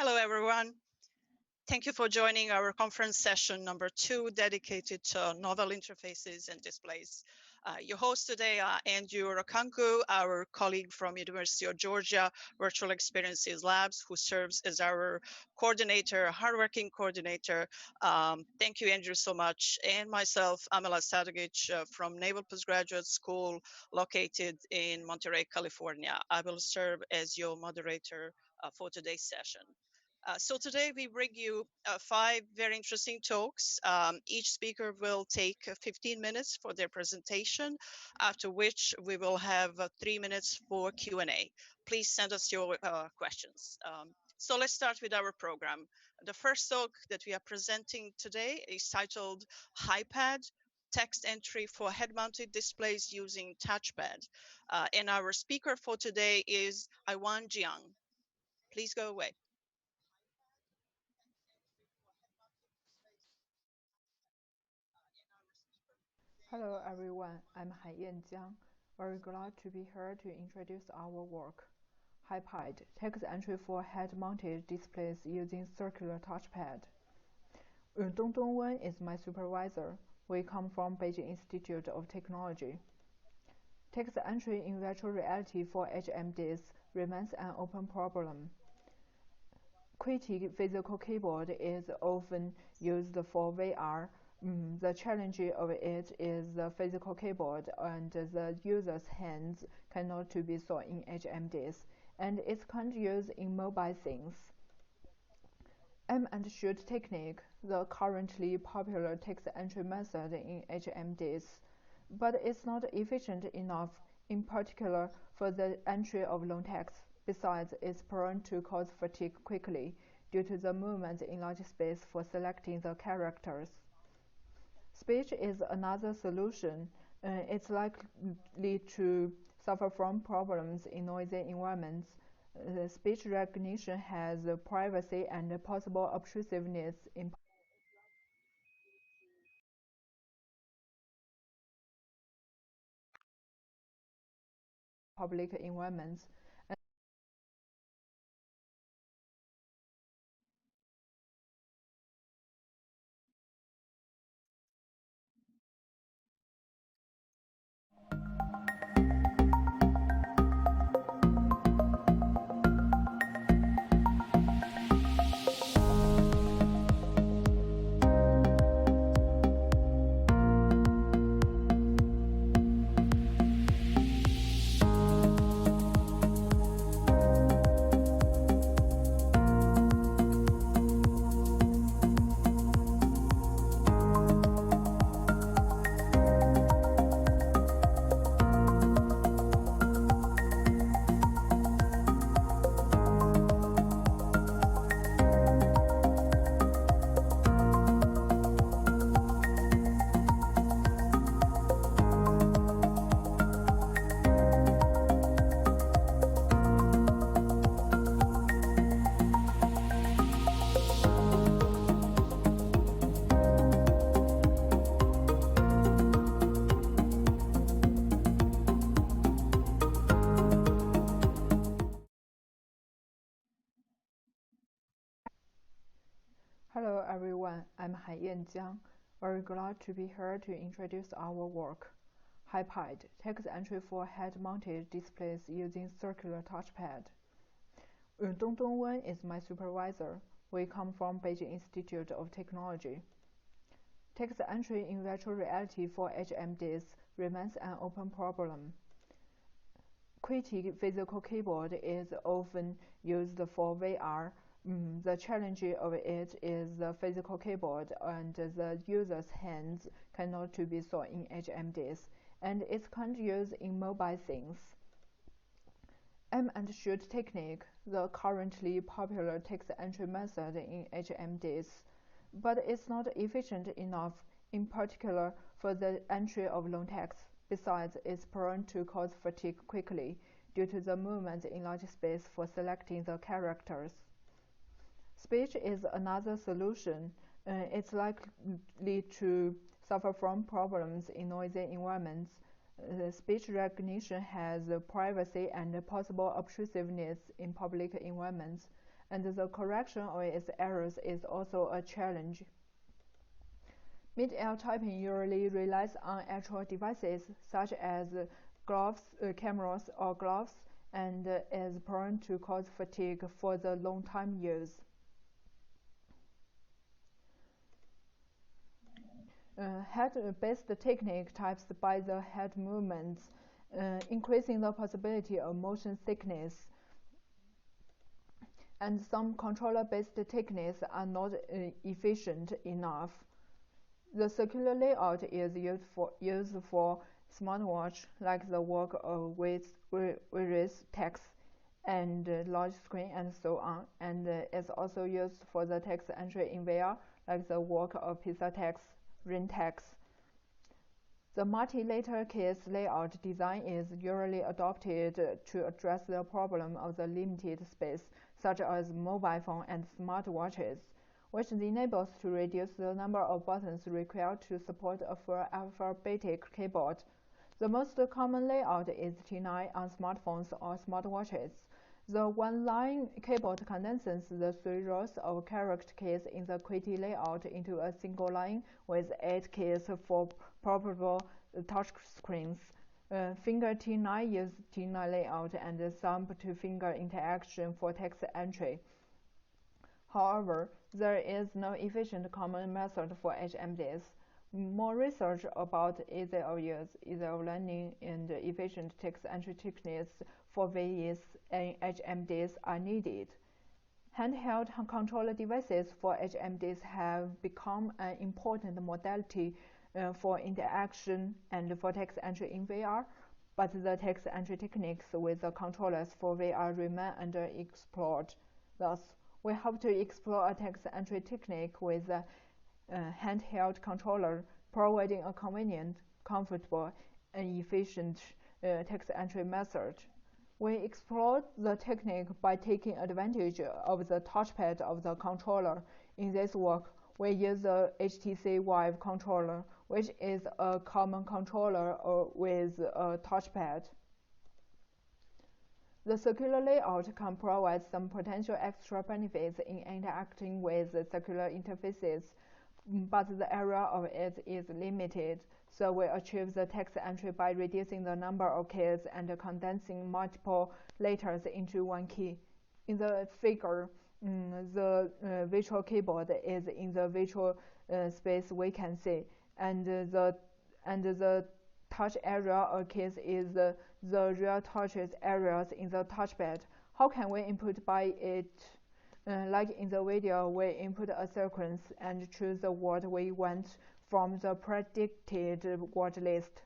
Hello, everyone. Thank you for joining our conference session number 2 dedicated to novel interfaces and displays. Your hosts today are Andrew Rokanku, our colleague from University of Georgia Virtual Experiences Labs, who serves as our coordinator, hardworking coordinator. Thank you, Andrew, so much. And myself, Amela Sadagic from Naval Postgraduate School located in Monterey, California. I will serve as your moderator for today's session. So today we bring you 5 very interesting talks. Each speaker will take 15 minutes for their presentation, after which we will have 3 minutes for Q&A. Please send us your questions. So let's start with our program. The first talk that we are presenting today is titled HiPad, Text Entry for Head-Mounted Displays Using Touchpad. And our speaker for today is Aiwan Jiang. Please go away. Hello everyone, I'm Haiyan Jiang. Very glad to be here to introduce our work. HiPad, text entry for head-mounted displays using circular touchpad. Dongdong Wen is my supervisor. We come from Beijing Institute of Technology. Text entry in virtual reality for HMDs remains an open problem. QWERTY physical keyboard is often used for VR. The challenge of it is the physical keyboard and the user's hands cannot be saw in HMDs, and it can't use in mobile things. Aim and shoot technique, the currently popular text entry method in HMDs, but it's not efficient enough, in particular for the entry of long text. Besides, it's prone to cause fatigue quickly due to the movement in large space for selecting the characters. Speech is another solution. It's likely to suffer from problems in noisy environments. Speech recognition has privacy and possible obtrusiveness in public environments. Hello everyone, I'm Haiyan Jiang. Very glad to be here to introduce our work. HiPad, text entry for head-mounted displays using circular touchpad. Dongdong Wen is my supervisor. We come from Beijing Institute of Technology. Text entry in virtual reality for HMDs remains an open problem. QWERTY physical keyboard is often used for VR. The challenge of it is the physical keyboard and the user's hands cannot be saw in HMDs, and it can't use in mobile things. Aim and shoot technique, the currently popular text entry method in HMDs, but it's not efficient enough, in particular for the entry of long text. Besides, it's prone to cause fatigue quickly due to the movement in large space for selecting the characters. Speech is another solution. It's likely to suffer from problems in noisy environments. Speech recognition has privacy and possible obtrusiveness in public environments. and the correction of its errors is also a challenge. Mid-air typing usually relies on actual devices such as gloves, cameras, or gloves, and is prone to cause fatigue for the long-time use. Head-based technique types by the head movements, increasing the possibility of motion sickness. And some controller-based techniques are not efficient enough. The circular layout is used for smartwatch, like the work of various text and large screen and so on, and is also used for the text entry in VR, like the work of PizzaText, RenText. The multi-layer case layout design is usually adopted to address the problem of the limited space, such as mobile phone and smartwatches, which enables to reduce the number of buttons required to support a full alphabetic keyboard. The most common layout is T9 on smartphones or smartwatches. The one-line keyboard condenses the 3 rows of character keys in the QWERTY layout into a single line with 8 keys for portable touchscreens. Finger T9 uses T9 layout and thumb-to-finger interaction for text entry. However, there is no efficient common method for HMDs. More research about ease of use, ease of learning, and efficient text entry techniques for VEs and HMDs are needed. Handheld controller devices for HMDs have become an important modality for interaction and for text entry in VR, but the text entry techniques with the controllers for VR remain underexplored. Thus, we hope to explore a text entry technique with a handheld controller, providing a convenient, comfortable, and efficient text entry method. We explored the technique by taking advantage of the touchpad of the controller. In this work, we use the HTC Vive controller, which is a common controller with a touchpad. The circular layout can provide some potential extra benefits in interacting with circular interfaces, but the area of it is limited, so we achieve the text entry by reducing the number of keys and condensing multiple letters into one key. In the figure, the virtual keyboard is in the virtual space we can see, and the touch area of keys is the real touch areas in the touchpad. How can we input by it? Like in the video, we input a sequence and choose the word we want from the predicted word list.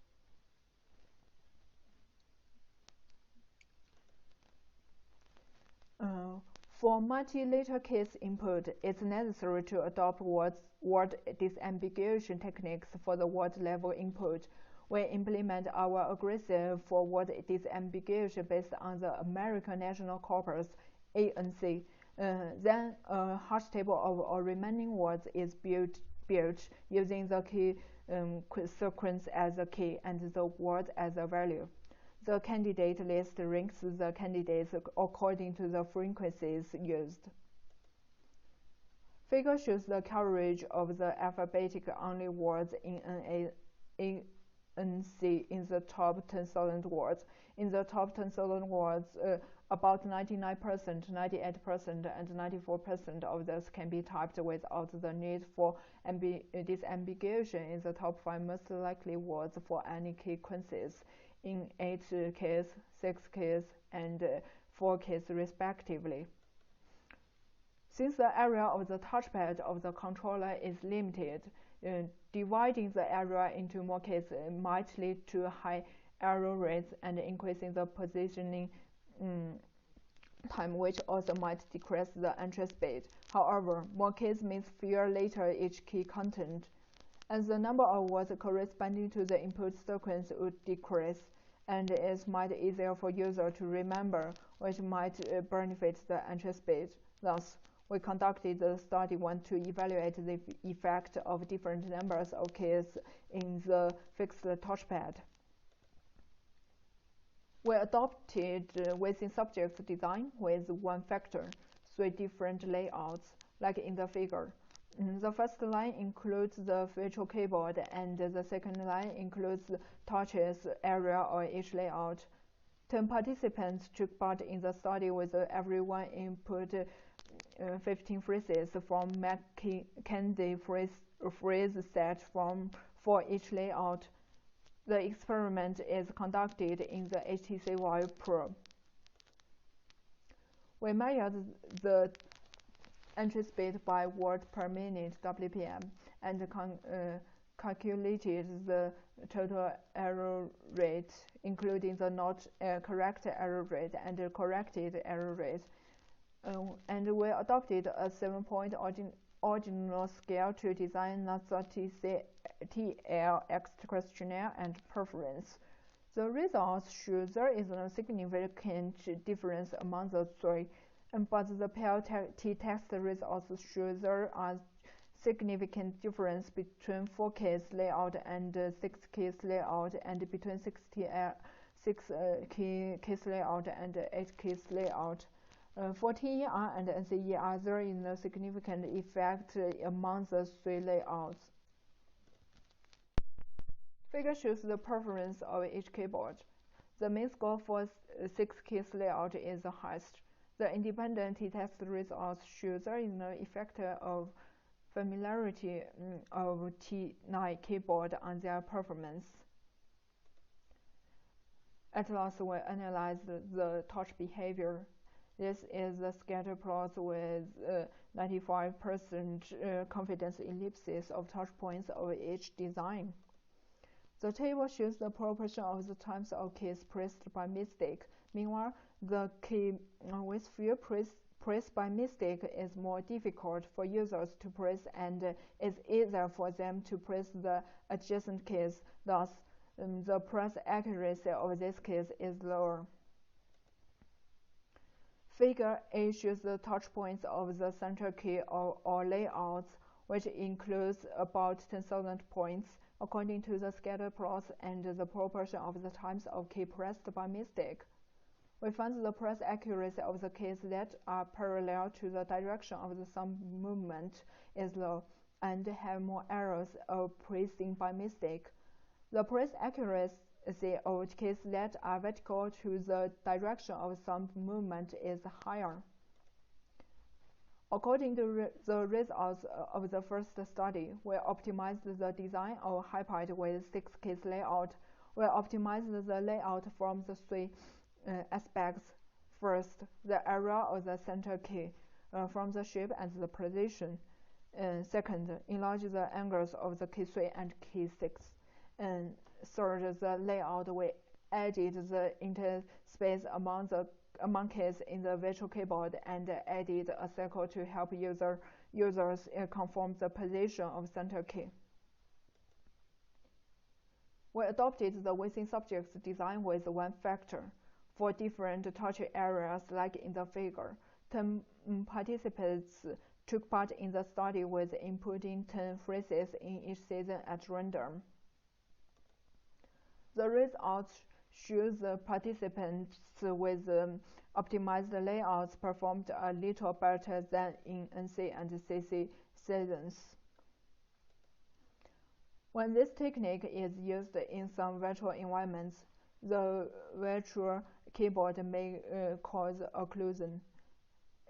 For multi-letter case input, it's necessary to adopt word disambiguation techniques for the word level input. We implement our algorithm for word disambiguation based on the American National Corpus, ANC. Then a hash table of all remaining words is built using the key sequence as a key and the word as a value. The candidate list ranks the candidates according to the frequencies used. Figure shows the coverage of the alphabetic-only words in ANC in the top 10,000 words. In the top 10,000 words, about 99%, 98%, and 94% of those can be typed without the need for disambiguation in the top 5 most likely words for any sequences, in 8 keys, 6 keys, and 4 keys respectively. Since the area of the touchpad of the controller is limited, dividing the area into more keys might lead to high error rates and increasing the positioning time, which also might decrease the entry speed. However, more keys means fewer later each key content, and the number of words corresponding to the input sequence would decrease, and it might be easier for user to remember, which might benefit the entry speed. Thus, we conducted the study to evaluate the effect of different numbers of keys in the fixed touchpad. We adopted within subject design with one factor. three different layouts, like in the figure. The first line includes the virtual keyboard, and the second line includes touches area of each layout. 10 participants took part in the study with everyone input 15 phrases from McKenzie phrase set for each layout. The experiment is conducted in the HTC Vive Pro. We measured the entry speed by word per minute (WPM) and calculated the total error rate, including the not correct error rate and corrected error rate. And we adopted a 7-point ordinal scale to design the TLX questionnaire and preference. The results show there is no significant difference among the three, but the pale t-text results show there are significant difference between 4-case layout and 6-case layout, and between 6-case layout and 8-case layout. For TER and NCER, there is no significant effect among the three layouts. Figure shows the preference of each keyboard. The mean score for 6-case layout is the highest. The independent t-text results show there is no effect of familiarity of T9 keyboard on their performance. At last, we analyzed the touch behavior. This is the scatter plot with 95% confidence ellipses of touch points of each design. The table shows the proportion of the times of keys pressed by mistake. Meanwhile, the key with few pressed by mistake is more difficult for users to press, and it's easier for them to press the adjacent keys. Thus, the press accuracy of these keys is lower. Figure A shows the touch points of the central key or layouts, which includes about 10,000 points, according to the scatter plots and the proportion of the times of key pressed by mistake. We found the press accuracy of the keys that are parallel to the direction of the thumb movement is low, and have more errors of pressing by mistake. The press accuracy of keys that are vertical to the direction of thumb movement is higher. According to the results of the first study, we optimized the design of HiPad with 6-case layout. We optimized the layout from the three aspects. First, the area of the center key, from the shape and the position. Second, enlarge the angles of the key 3 and key 6. And third, the layout. We added the interspace among keys in the virtual keyboard and added a circle to help users confirm the position of center key. We adopted the within subjects design with one factor. For different touch areas, like in the figure, 10 participants took part in the study with inputting 10 phrases in each season at random. The results show the participants with optimized layouts performed a little better than in NC and CC seasons. When this technique is used in some virtual environments, the virtual keyboard may cause occlusion.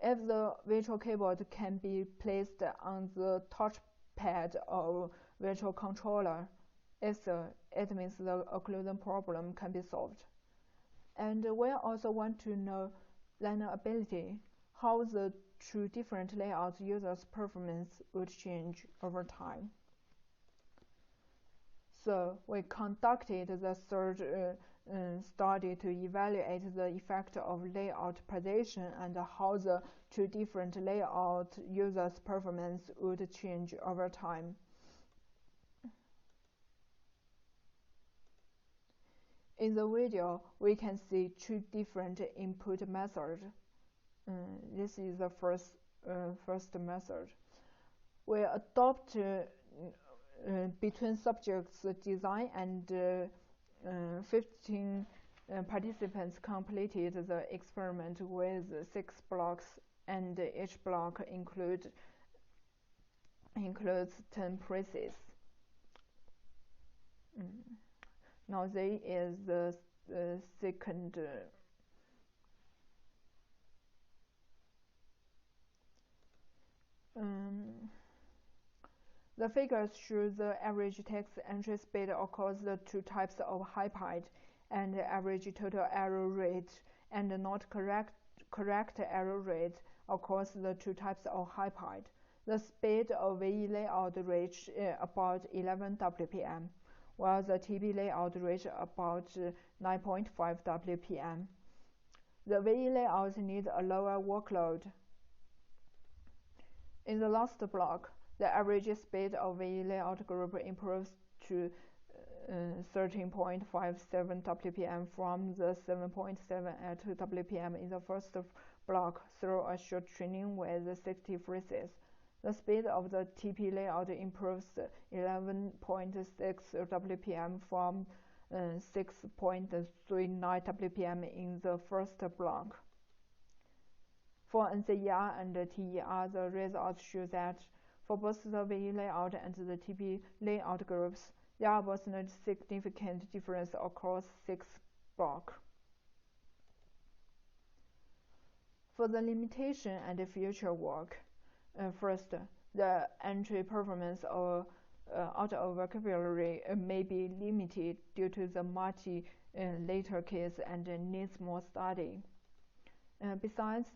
If the virtual keyboard can be placed on the touchpad of virtual controller, it means the occlusion problem can be solved. And we also want to know learnability, how the two different layouts users' performance would change over time. So we conducted the third study to evaluate the effect of layout position and how the two different layout users' performance would change over time. In the video, we can see two different input methods. This is the first method. We adopt between subjects design, and 15 participants completed the experiment with 6 blocks and each block includes 10 presses. Now this is the second the figures show the average text entry speed across the two types of HiPiD and the average total error rate and not correct error rate across the two types of HiPiD. The speed of VE layout reached about 11 WPM, while the TP layout reached about 9.5 WPM. The VE layout needs a lower workload. In the last block, the average speed of VE layout group improves to 13.57 WPM from the 7.7 at WPM in the first block through a short training with 60 phrases. The speed of the TP layout improves 11.6 WPM from 6.39 WPM in the first block. For NCER and TER, the results show that for both the VE layout and the TP layout groups, there was no significant difference across 6 blocks. For the limitation and future work, first, the entry performance of auto vocabulary may be limited due to the multi-letter case and needs more study. Besides,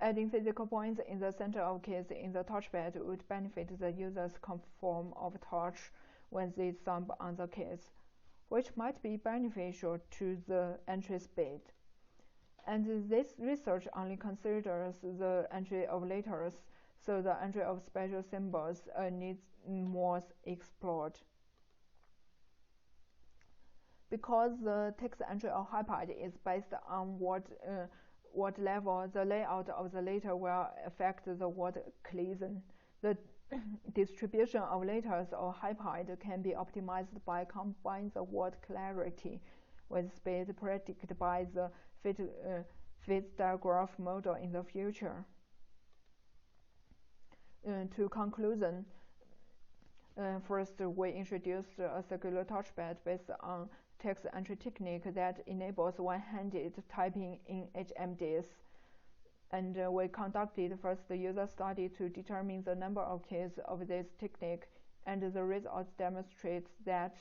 adding physical points in the center of keys in the touchpad would benefit the user's conform of touch when they thumb on the keys, which might be beneficial to the entry speed. And this research only considers the entry of letters, so the entry of special symbols needs more explored. Because the text entry of HiPiD is based on what level the layout of the letter will affect the word collision, the distribution of letters of HiPiD can be optimized by combining the word clarity with speed predicted by the fit diagraph model in the future. To conclusion, first we introduced a circular touchpad based on text entry technique that enables one-handed typing in HMDs. And we conducted first user study to determine the number of keys of this technique, and the results demonstrate that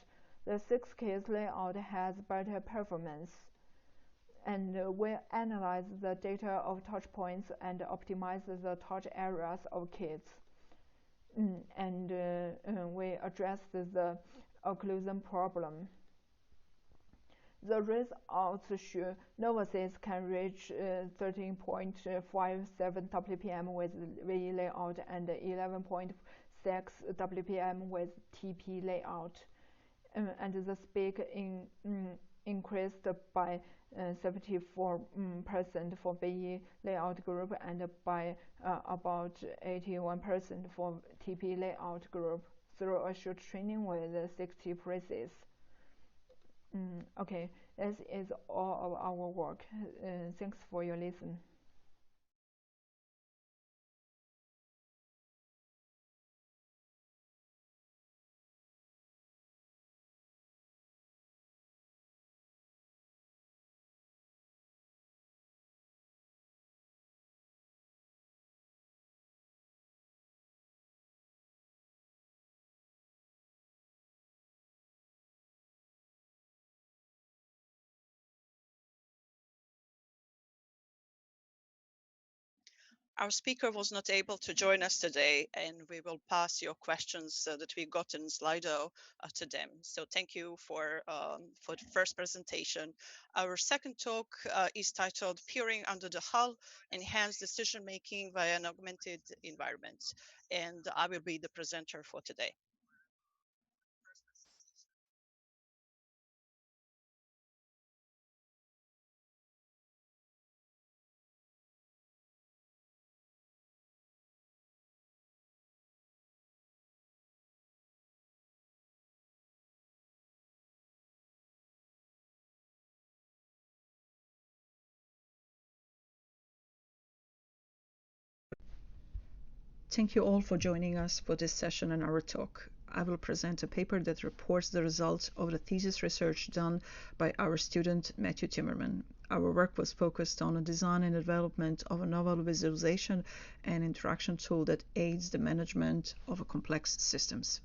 the 6-keys layout has better performance. And we analyze the data of touch points and optimize the touch areas of keys. And we addressed the occlusion problem. The results show Novasys can reach 13.57 WPM with VE layout and 11.6 WPM with TP layout, and the speed increased by 74% for VE layout group and by about 81% for TP layout group through a short training with 60 phrases. Okay, this is all of our work. Thanks for your listen. Our speaker was not able to join us today, and we will pass your questions that we got in Slido to them. So thank you for the first presentation. Our second talk is titled Peering Under the Hull, Enhanced Decision Making via an Augmented Environment. And I will be the presenter for today. Thank you all for joining us for this session and our talk. I will present a paper that reports the results of the thesis research done by our student Matthew Timmerman. Our work was focused on the design and development of a novel visualization and interaction tool that aids the management of complex systems.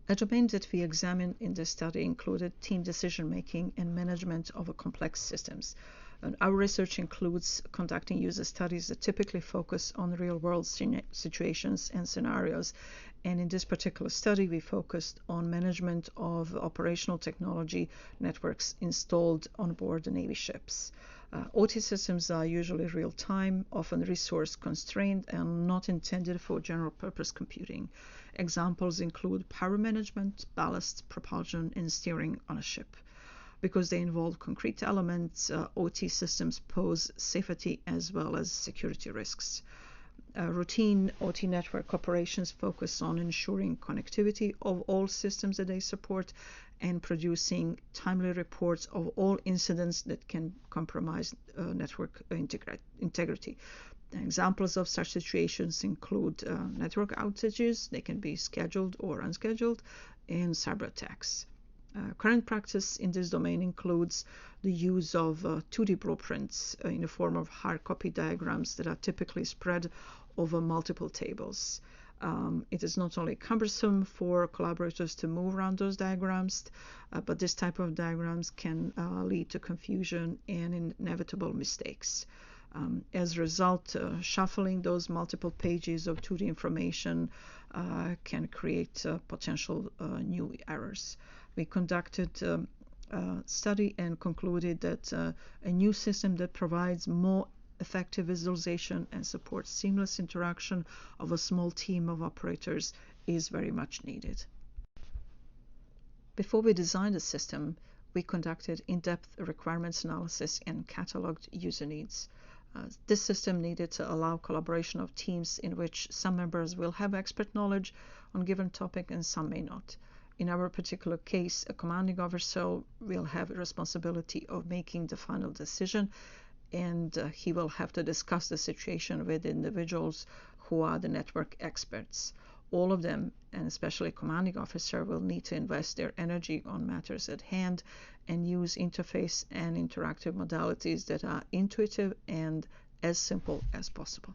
A domain that we examined in this study included team decision-making and management of complex systems. And our research includes conducting user studies that typically focus on real-world situations and scenarios. And in this particular study, we focused on management of operational technology networks installed on board the Navy ships. OT systems are usually real-time, often resource-constrained, and not intended for general-purpose computing. Examples include power management, ballast, propulsion, and steering on a ship. Because they involve concrete elements, OT systems pose safety as well as security risks. Routine OT network operations focus on ensuring connectivity of all systems that they support and producing timely reports of all incidents that can compromise network integrity. Examples of such situations include network outages, they can be scheduled or unscheduled, and cyber attacks. Current practice in this domain includes the use of 2D blueprints in the form of hard copy diagrams that are typically spread over multiple tables. It is not only cumbersome for collaborators to move around those diagrams, but this type of diagrams can lead to confusion and inevitable mistakes. As a result, shuffling those multiple pages of 2D information can create potential new errors. We conducted a study and concluded that a new system that provides more effective visualization and supports seamless interaction of a small team of operators is very much needed. Before we designed the system, we conducted in-depth requirements analysis and cataloged user needs. This system needed to allow collaboration of teams in which some members will have expert knowledge on a given topic and some may not. In our particular case, a commanding officer will have a responsibility of making the final decision, and he will have to discuss the situation with individuals who are the network experts. All of them, and especially commanding officer, will need to invest their energy on matters at hand and use interface and interactive modalities that are intuitive and as simple as possible.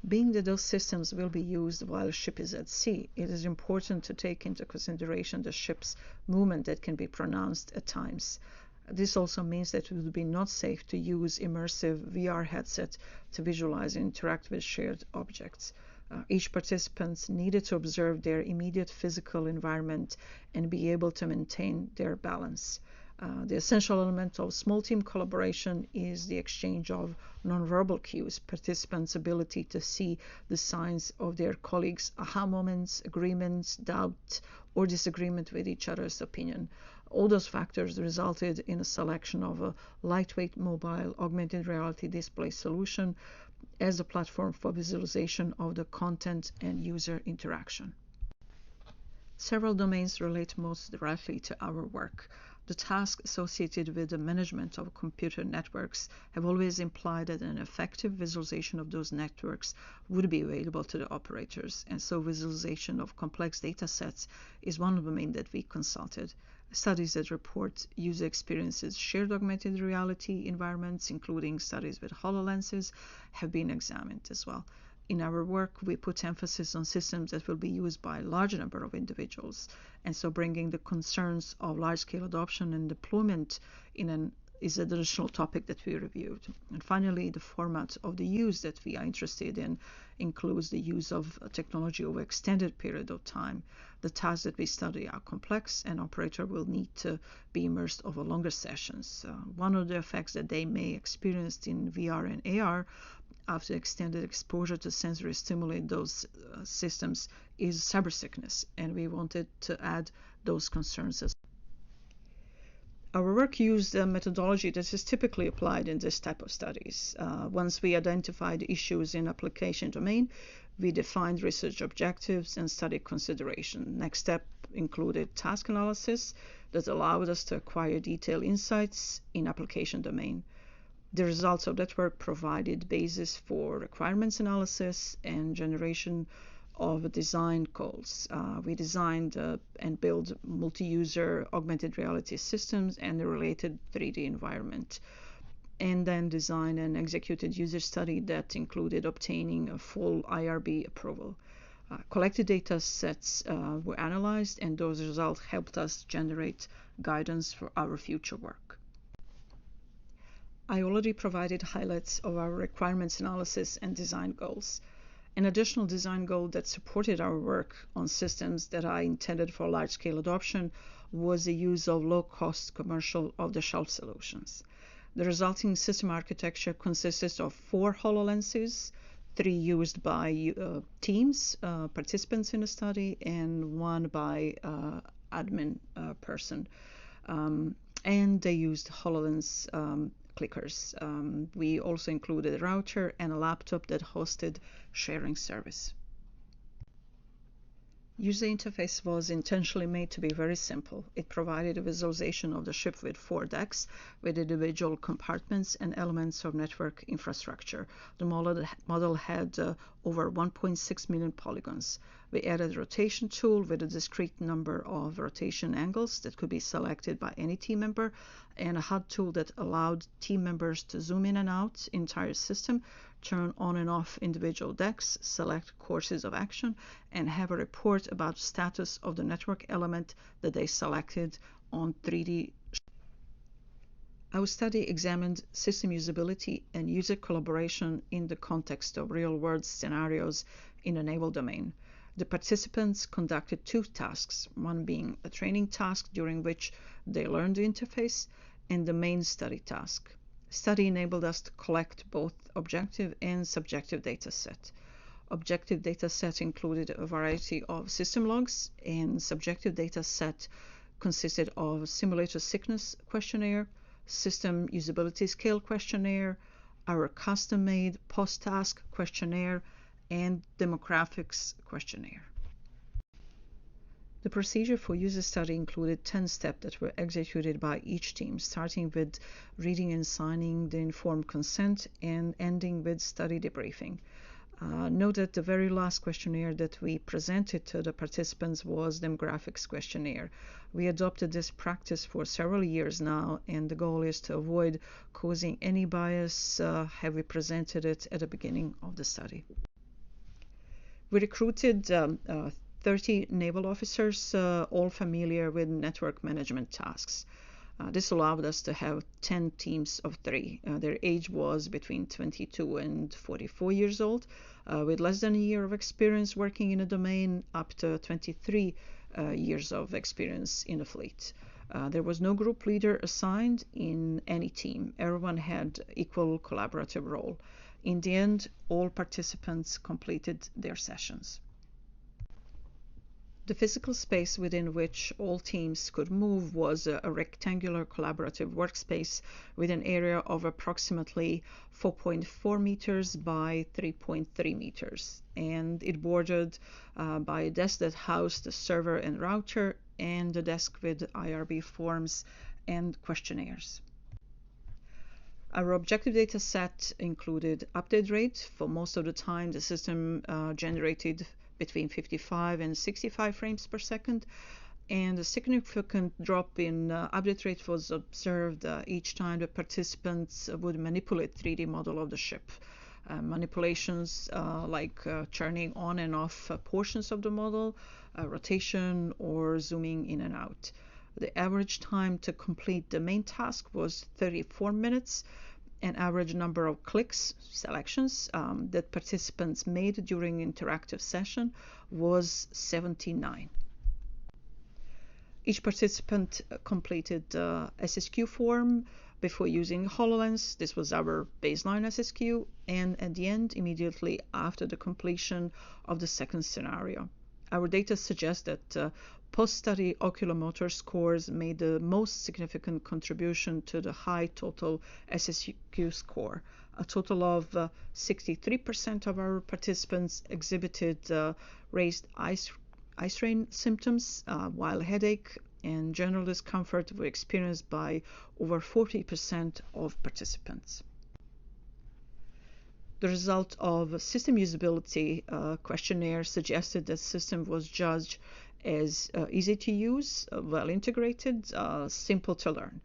Being that those systems will be used while a ship is at sea, it is important to take into consideration the ship's movement that can be pronounced at times. This also means that it would be not safe to use immersive VR headset to visualize and interact with shared objects. Each participant needed to observe their immediate physical environment and be able to maintain their balance. The essential element of small team collaboration is the exchange of nonverbal cues, participants' ability to see the signs of their colleagues' aha moments, agreements, doubt, or disagreement with each other's opinion. All those factors resulted in a selection of a lightweight mobile augmented reality display solution as a platform for visualization of the content and user interaction. Several domains relate most directly to our work. The tasks associated with the management of computer networks have always implied that an effective visualization of those networks would be available to the operators, and so visualization of complex data sets is one of the domains that we consulted. Studies that report user experiences, shared augmented reality environments, including studies with HoloLenses, have been examined as well. In our work, we put emphasis on systems that will be used by a large number of individuals, and so bringing the concerns of large-scale adoption and deployment is an additional topic that we reviewed. And finally, the format of the use that we are interested in includes the use of technology over extended period of time. The tasks that we study are complex, and operator will need to be immersed over longer sessions. One of the effects that they may experience in VR and AR after extended exposure to sensory stimuli in those systems is cyber sickness, and we wanted to add those concerns as well. Our work used a methodology that is typically applied in this type of studies. Once we identified issues in application domain, we defined research objectives and study consideration. Next step included task analysis that allowed us to acquire detailed insights in application domain. The results of that work provided basis for requirements analysis and generation of design goals. We designed and built multi-user augmented reality systems and the related 3D environment, and then designed and executed user study that included obtaining a full IRB approval. Collected data sets were analyzed, and those results helped us generate guidance for our future work. I already provided highlights of our requirements analysis and design goals. An additional design goal that supported our work on systems that I intended for large-scale adoption was the use of low-cost commercial off-the-shelf solutions. The resulting system architecture consisted of 4 HoloLenses, 3 used by teams, participants in the study, and 1 by admin person. And they used HoloLens clickers. We also included a router and a laptop that hosted sharing service. User interface was intentionally made to be very simple. It provided a visualization of the ship with 4 decks with individual compartments and elements of network infrastructure. The model had over 1.6 million polygons. We added a rotation tool with a discrete number of rotation angles that could be selected by any team member, and a HUD tool that allowed team members to zoom in and out the entire system, turn on and off individual decks, select courses of action, and have a report about the status of the network element that they selected on 3D. Our study examined system usability and user collaboration in the context of real-world scenarios in the naval domain. The participants conducted 2 tasks, one being a training task during which they learned the interface, and the main study task. Study enabled us to collect both objective and subjective data set. Objective data set included a variety of system logs, and subjective data set consisted of simulator sickness questionnaire, system usability scale questionnaire, our custom-made post-task questionnaire, and demographics questionnaire. The procedure for user study included 10 steps that were executed by each team, starting with reading and signing the informed consent and ending with study debriefing. Note that the very last questionnaire that we presented to the participants was demographics questionnaire. We adopted this practice for several years now, and the goal is to avoid causing any bias have we presented it at the beginning of the study. We recruited 30 naval officers, all familiar with network management tasks. This allowed us to have 10 teams of 3. Their age was between 22 and 44 years old, with less than a year of experience working in a domain up to 23 years of experience in the fleet. There was no group leader assigned in any team. Everyone had equal collaborative role. In the end, all participants completed their sessions. The physical space within which all teams could move was a rectangular collaborative workspace with an area of approximately 4.4 meters by 3.3 meters, and it bordered by a desk that housed the server and router, and a desk with IRB forms and questionnaires. Our objective data set included update rate. For most of the time, the system generated between 55 and 65 frames per second, and a significant drop in update rate was observed each time the participants would manipulate 3D model of the ship. Manipulations like turning on and off portions of the model, rotation, or zooming in and out. The average time to complete the main task was 34 minutes. An average number of clicks, selections, that participants made during interactive session was 79. Each participant completed SSQ form before using HoloLens. This was our baseline SSQ, and at the end, immediately after the completion of the second scenario. Our data suggests that post-study oculomotor scores made the most significant contribution to the high total SSQ score. A total of 63% of our participants exhibited raised eye strain symptoms, while headache and general discomfort were experienced by over 40% of participants. The result of a system usability questionnaire suggested that the system was judged as easy to use, well integrated, simple to learn.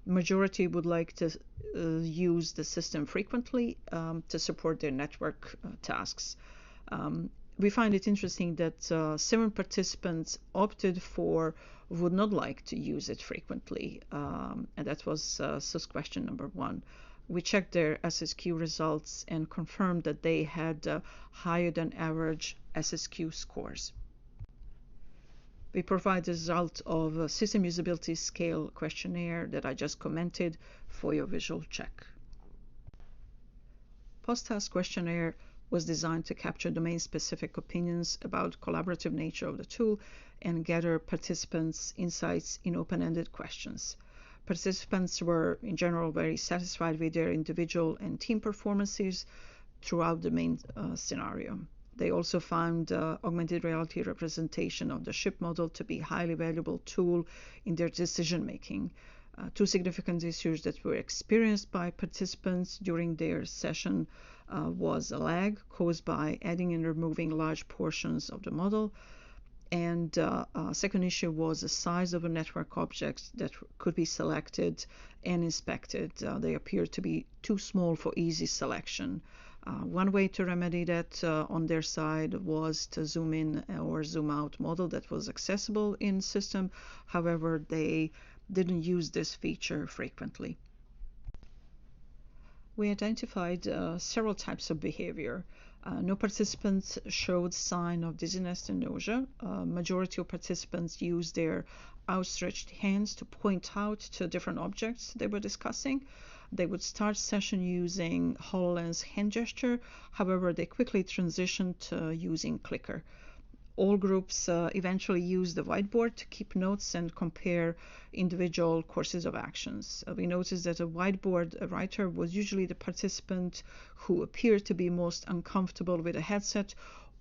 Majority would like to use the system frequently to support their network tasks. We find it interesting that 7 participants opted for would not like to use it frequently, and that was SUS question number 1. We checked their SSQ results and confirmed that they had higher than average SSQ scores. We provide the result of a system usability scale questionnaire that I just commented for your visual check. Post-task questionnaire was designed to capture domain-specific opinions about collaborative nature of the tool and gather participants' insights in open-ended questions. Participants were, in general, very satisfied with their individual and team performances throughout the main scenario. They also found augmented reality representation of the ship model to be a highly valuable tool in their decision-making. 2 significant issues that were experienced by participants during their session was a lag caused by adding and removing large portions of the model. And second issue was the size of the network objects that could be selected and inspected. They appeared to be too small for easy selection. One way to remedy that on their side was to zoom in or zoom out model that was accessible in system. However, they didn't use this feature frequently. We identified several types of behavior. No participants showed sign of dizziness and nausea. Majority of participants used their outstretched hands to point out to different objects they were discussing. They would start session using HoloLens hand gesture. However, they quickly transitioned to using clicker. All groups eventually use the whiteboard to keep notes and compare individual courses of actions. We noticed that a whiteboard writer was usually the participant who appeared to be most uncomfortable with a headset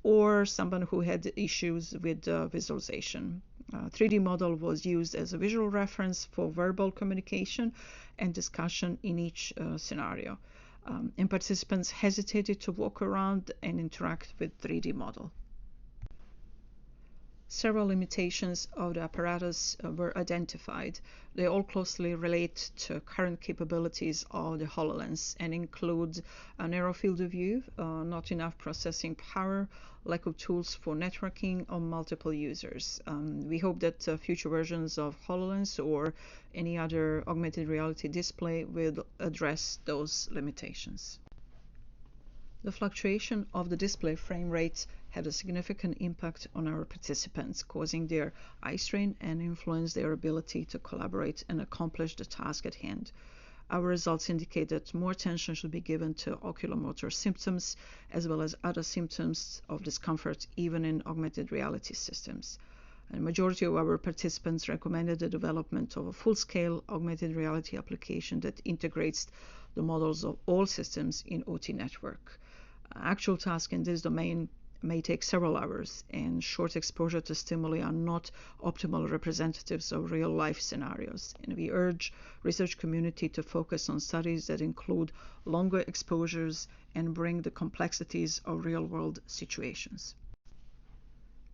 or someone who had issues with visualization. 3D model was used as a visual reference for verbal communication and discussion in each scenario. And participants hesitated to walk around and interact with 3D model. Several limitations of the apparatus were identified. They all closely relate to current capabilities of the HoloLens and include a narrow field of view, not enough processing power, lack of tools for networking on multiple users. We hope that future versions of HoloLens or any other augmented reality display will address those limitations. The fluctuation of the display frame rate had a significant impact on our participants, causing their eye strain and influence their ability to collaborate and accomplish the task at hand. Our results indicate that more attention should be given to oculomotor symptoms as well as other symptoms of discomfort, even in augmented reality systems. The majority of our participants recommended the development of a full-scale augmented reality application that integrates the models of all systems in OT network. Actual tasks in this domain may take several hours, and short exposure to stimuli are not optimal representatives of real-life scenarios. And we urge research community to focus on studies that include longer exposures and bring the complexities of real-world situations.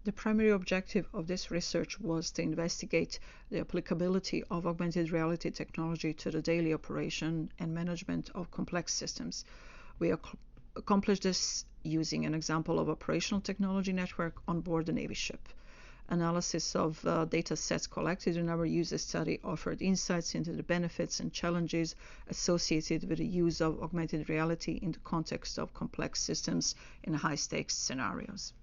The primary objective of this research was to investigate the applicability of augmented reality technology to the daily operation and management of complex systems. We accomplished this using an example of operational technology network on board the Navy ship. Analysis of data sets collected in our user study offered insights into the benefits and challenges associated with the use of augmented reality in the context of complex systems in high-stakes scenarios.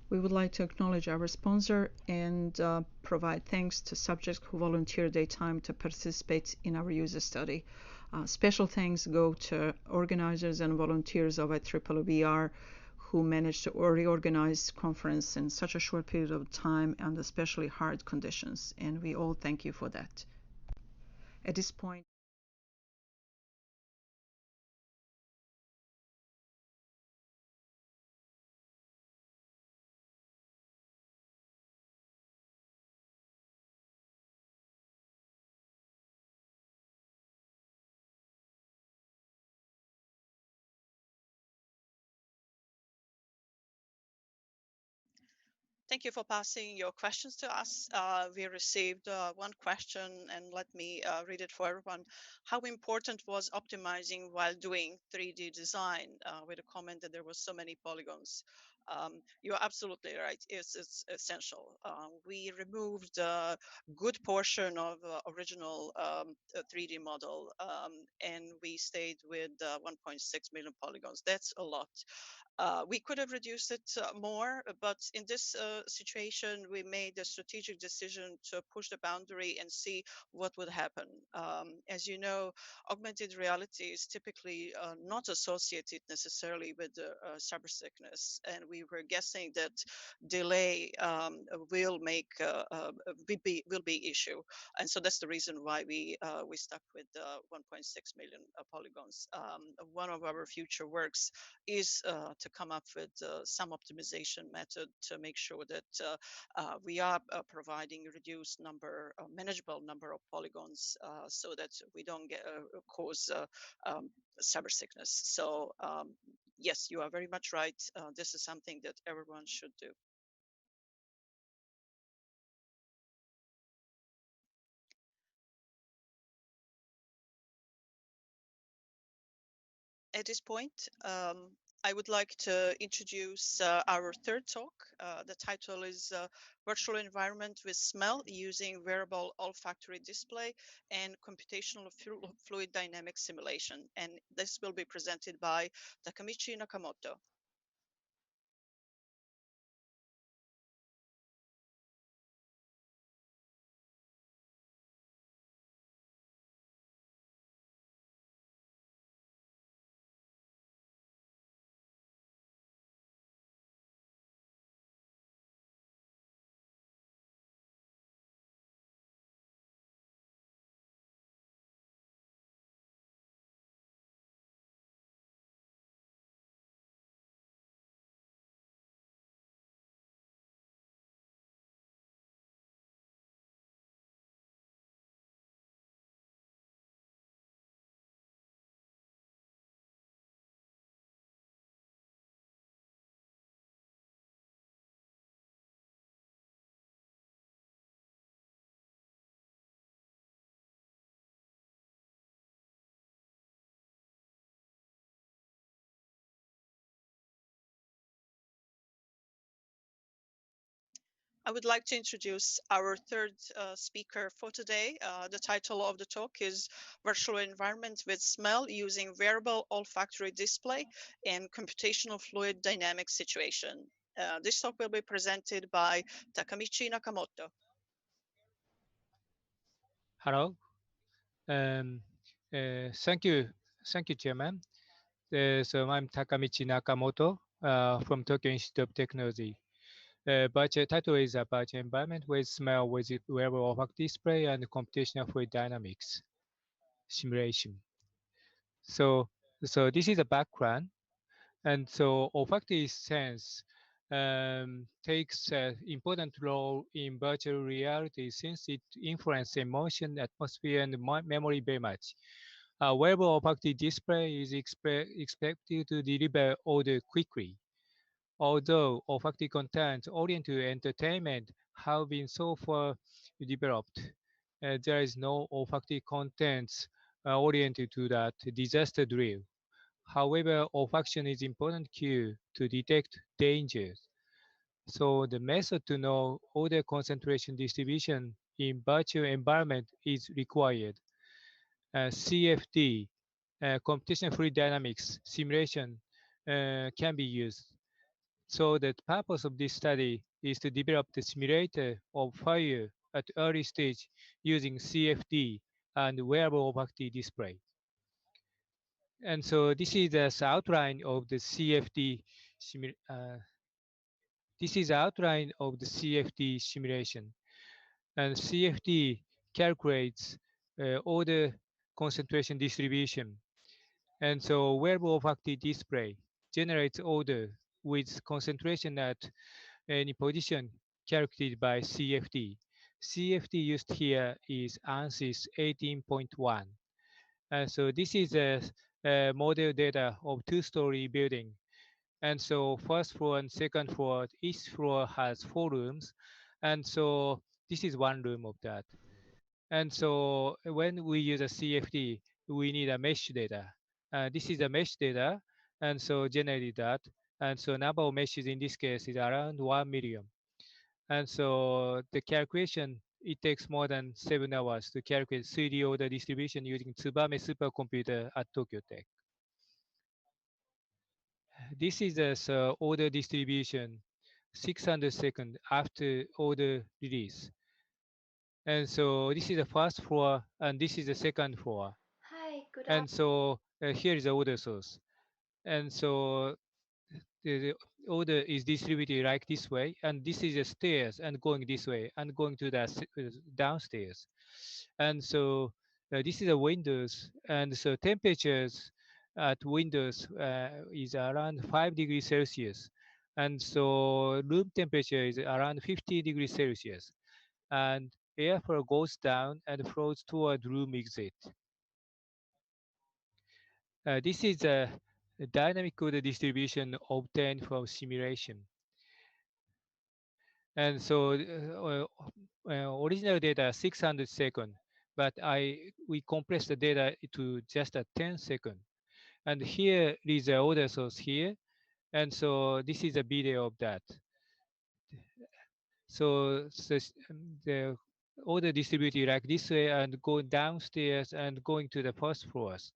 We would like to acknowledge our sponsor and provide thanks to subjects who volunteered their time to participate in our user study. Special thanks go to organizers and volunteers of IEEE who managed to reorganize the conference in such a short period of time and especially hard conditions, and we all thank you for that. At this point, Thank you for passing your questions to us. We received one question, and let me read it for everyone. How important was optimizing while doing 3D design? With a comment that there were so many polygons. You're absolutely right. It's essential. We removed a good portion of original 3D model, and we stayed with 1.6 million polygons. That's a lot. We could have reduced it more, but in this situation, we made a strategic decision to push the boundary and see what would happen. As you know, augmented reality is typically not associated necessarily with cyber sickness, and we were guessing that delay will be issue, and so that's the reason why we stuck with 1.6 million polygons. One of our future works is to come up with some optimization method to make sure that we are providing reduced number, manageable number of polygons, so that we don't cause cyber sickness. So yes, you are very much right. This is something that everyone should do. At this point, I would like to introduce our third talk. The title is Virtual Environment with Smell Using Wearable Olfactory Display and Computational Fluid Dynamics Simulation. And this will be presented by Takamichi Nakamoto. I would like to introduce our third speaker for today. The title of the talk is Virtual Environment with Smell Using Wearable Olfactory Display and Computational Fluid Dynamics Situation. This talk will be presented by Takamichi Nakamoto. Hello. Thank you, Chairman. So I'm Takamichi Nakamoto from Tokyo Institute of Technology. Virtual title is a virtual environment with smell with wearable olfactory display and computational fluid dynamics simulation. So this is a background, and so olfactory sense takes an important role in virtual reality since it influences emotion, atmosphere, and memory very much. A wearable olfactory display is expected to deliver odor quickly. Although olfactory content oriented to entertainment have been so far developed, there is no olfactory contents oriented to that disaster drill. However, olfaction is important cue to detect dangers. So the method to know odor concentration distribution in virtual environment is required. CFD, computational fluid dynamics simulation can be used. So the purpose of this study is to develop the simulator of fire at early stage using CFD and wearable olfactory display. And so this is the outline of the CFD this is the outline of the CFD simulation. And CFD calculates odor concentration distribution. And so wearable olfactory display generates odor with concentration at any position calculated by CFD. CFD used here is ANSYS 18.1. And so this is a model data of two-story building. And so first floor and second floor, each floor has 4 rooms. And so this is one room of that. And so when we use a CFD, we need a mesh data. This is a mesh data, and so generated that. And so number of meshes in this case is around 1 million. And so the calculation, it takes more than 7 hours to calculate 3D order distribution using Tsubame supercomputer at Tokyo Tech. This is a order distribution 600 seconds after order release. And so this is the first floor, and this is the second floor. Hi, good And so here is the order source. And so the order is distributed like this way, and this is the stairs and going this way and going to the downstairs. And so this is the windows, and so temperatures at windows is around 5 degrees Celsius. And so room temperature is around 50 degrees Celsius. And airflow goes down and flows toward room exit. This is a dynamic order distribution obtained from simulation. And so original data 600 seconds, but we compress the data to just a 10 second. And here is the order source here. And so this is a video of that. So the order distributed like this way and going downstairs and going to the first floors.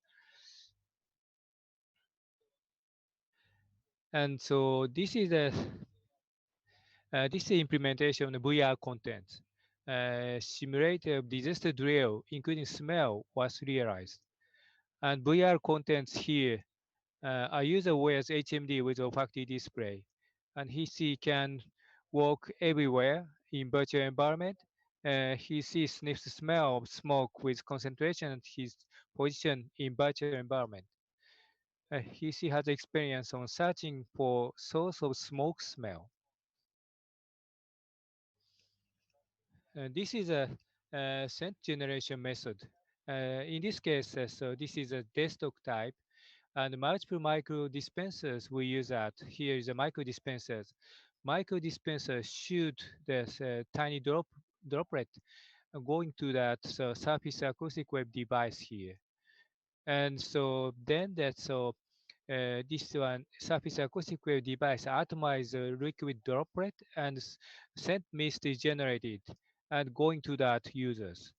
And so this is the implementation of VR content. Simulator disaster drill, including smell, was realized. And VR contents here, a user wears HMD with olfactory display, and he can walk everywhere in virtual environment. He sniffs the smell of smoke with concentration and his position in virtual environment. He has experience on searching for source of smoke smell. This is a scent generation method. In this case, so this is a desktop type, and multiple micro dispensers we use that. Here is a micro dispensers. Micro dispensers shoot this tiny droplet going to that surface acoustic wave device here. And so then this one surface acoustic wave device atomize the liquid droplet, and scent mist is generated and going to that users.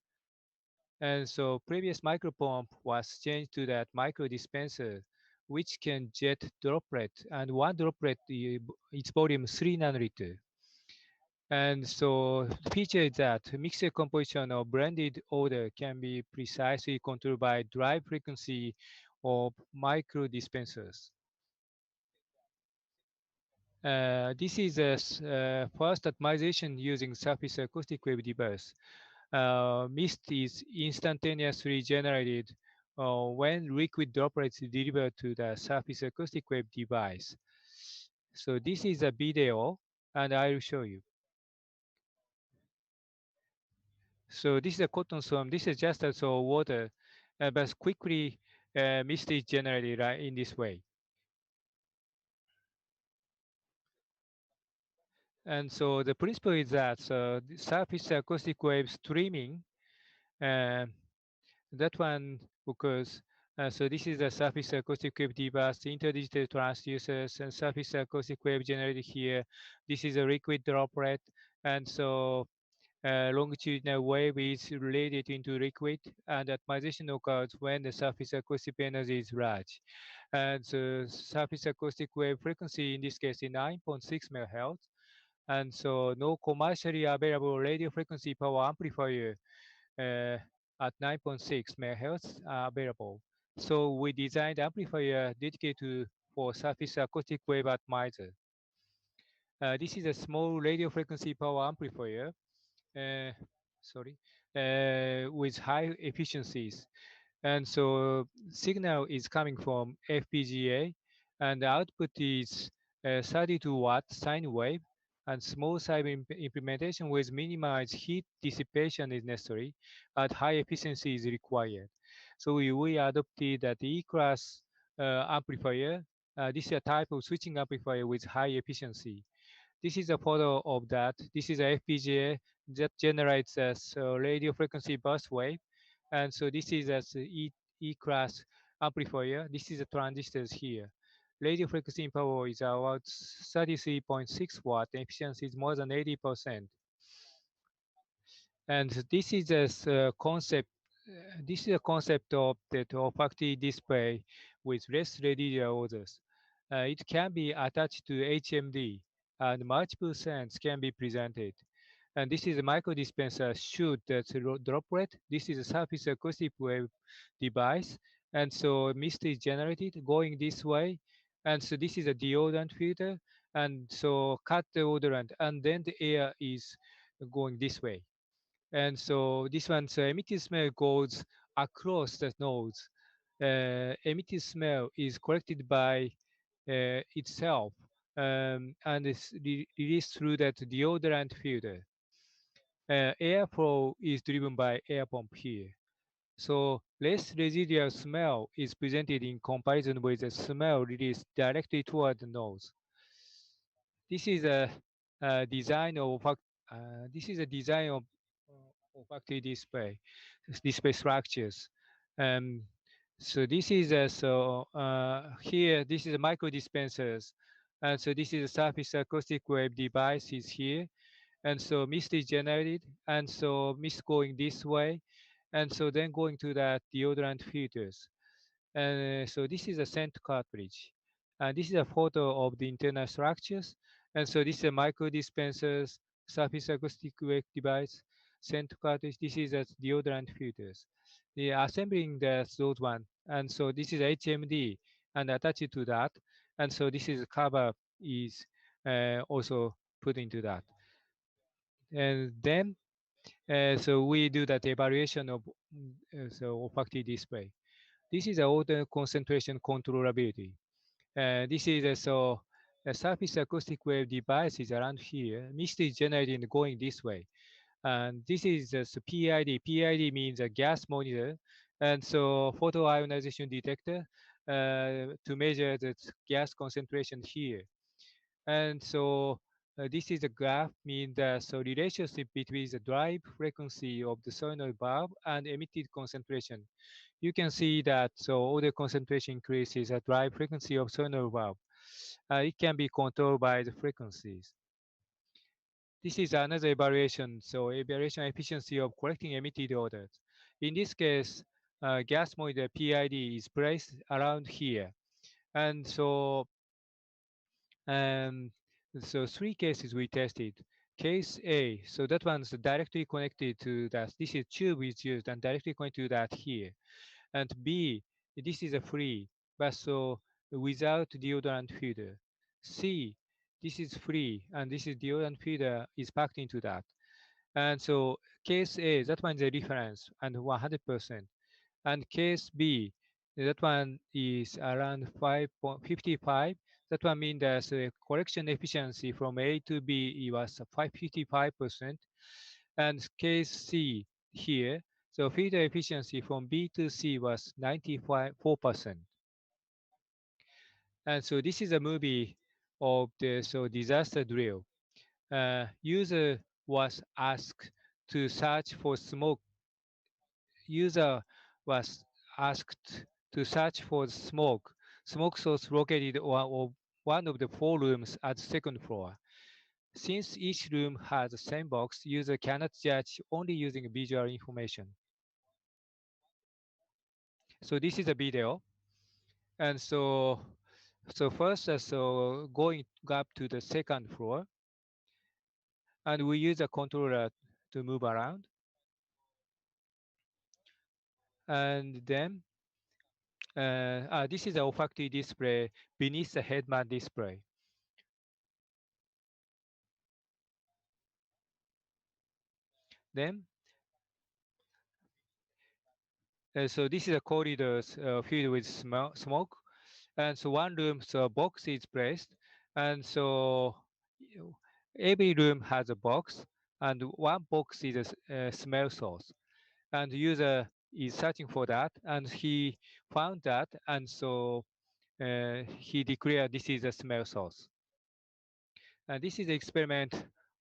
And so previous micropump was changed to that micro dispenser, which can jet droplet, and one droplet its volume 3 nanoliter. And so feature is that mixture composition of blended odor can be precisely controlled by drive frequency of micro dispensers. This is a first atomization using surface acoustic wave device. Mist is instantaneously generated when liquid droplets delivered to the surface acoustic wave device. So this is a video, and I will show you. So this is a cotton swab. This is just so water, but quickly mist is generated in this way. And so the principle is that the surface acoustic wave streaming, that one occurs. So this is the surface acoustic wave device, interdigital transducers, and surface acoustic wave generated here. This is a liquid droplet, and so longitudinal wave is related into liquid, and atomization occurs when the surface acoustic energy is large. And so surface acoustic wave frequency in this case is 9.6 MHz. And so no commercially available radio frequency power amplifier at 9.6 MHz are available. So we designed amplifier dedicated for surface acoustic wave atomizer. This is a small radio frequency power amplifier uh, with high efficiencies. And so signal is coming from FPGA, and the output is 32 watt sine wave, and small size implementation with minimized heat dissipation is necessary, but high efficiency is required. So we adopted that E-class amplifier This is a type of switching amplifier with high efficiency. This is a photo of that. This is a FPGA that generates a radio frequency burst wave. And so this is a E-class amplifier. This is the transistors here. Radio frequency power is about 33.6 watt. Efficiency is more than 80%. And this is a concept. This is a concept of the factory display with less radial orders. It can be attached to HMD, and multiple sends can be presented. And this is a micro dispenser shoot that's a droplet. This is a surface acoustic wave device. And so mist is generated going this way. And so this is a deodorant filter. And so cut the deodorant, and then the air is going this way. And so this one, so emitted smell goes across the nodes. Emitted smell is collected by itself and is released through that deodorant filter. Airflow is driven by air pump here. So less residual smell is presented in comparison with the smell released directly toward the nose. This is a design of this is a design of factory display structures. So this is here. This is a micro dispensers, and so this is a surface acoustic wave device is here, and so mist is generated, and so mist going this way, and so then going to that deodorant filters. And so this is a scent cartridge. And this is a photo of the internal structures. And so this is a micro dispensers, surface acoustic wave device, scent cartridge. This is a deodorant filters. The assembling those one. And so this is HMD and attached to that. And so this is cover is also put into that. And then so we do that evaluation of so factory display. This is the order concentration controllability. This is so a surface acoustic wave device is around here. Mist is generated going this way. And this is the PID. PID means a gas monitor. And so photoionization detector to measure the gas concentration here. And so this is a graph mean the so relationship between the drive frequency of the solenoid valve and emitted concentration. You can see that so all the concentration increases at drive frequency of solenoid valve. It can be controlled by the frequencies. This is another evaluation. So evaluation efficiency of collecting emitted orders. In this case, gas monitor PID is placed around here. And so so three cases we tested. Case A, so that one's directly connected to that. This is tube is used and directly connected to that here. And B, this is a free, but so without deodorant filter. C, this is free, and this is deodorant filter is packed into that. And so case A, that one is a reference and 100%. And case B, that one is around 5.55. That one means that the correction efficiency from A to B was 555%. And case C here, so filter efficiency from B to C was 94%. And so this is a movie of the so disaster drill. User was asked to search for smoke. User was asked to search for smoke source located on one of the four rooms at the second floor. Since each room has the same box, user cannot judge only using visual information. So this is a video. And so first, so going up to the second floor, and we use a controller to move around. And then this is a olfactory display beneath the head mount display. Then, so this is a corridor filled with smoke. And so one room, so a box is placed. And so every room has a box, and one box is a smell source. And the user is searching for that, and he found that. And so he declared this is a smell source. This is the experiment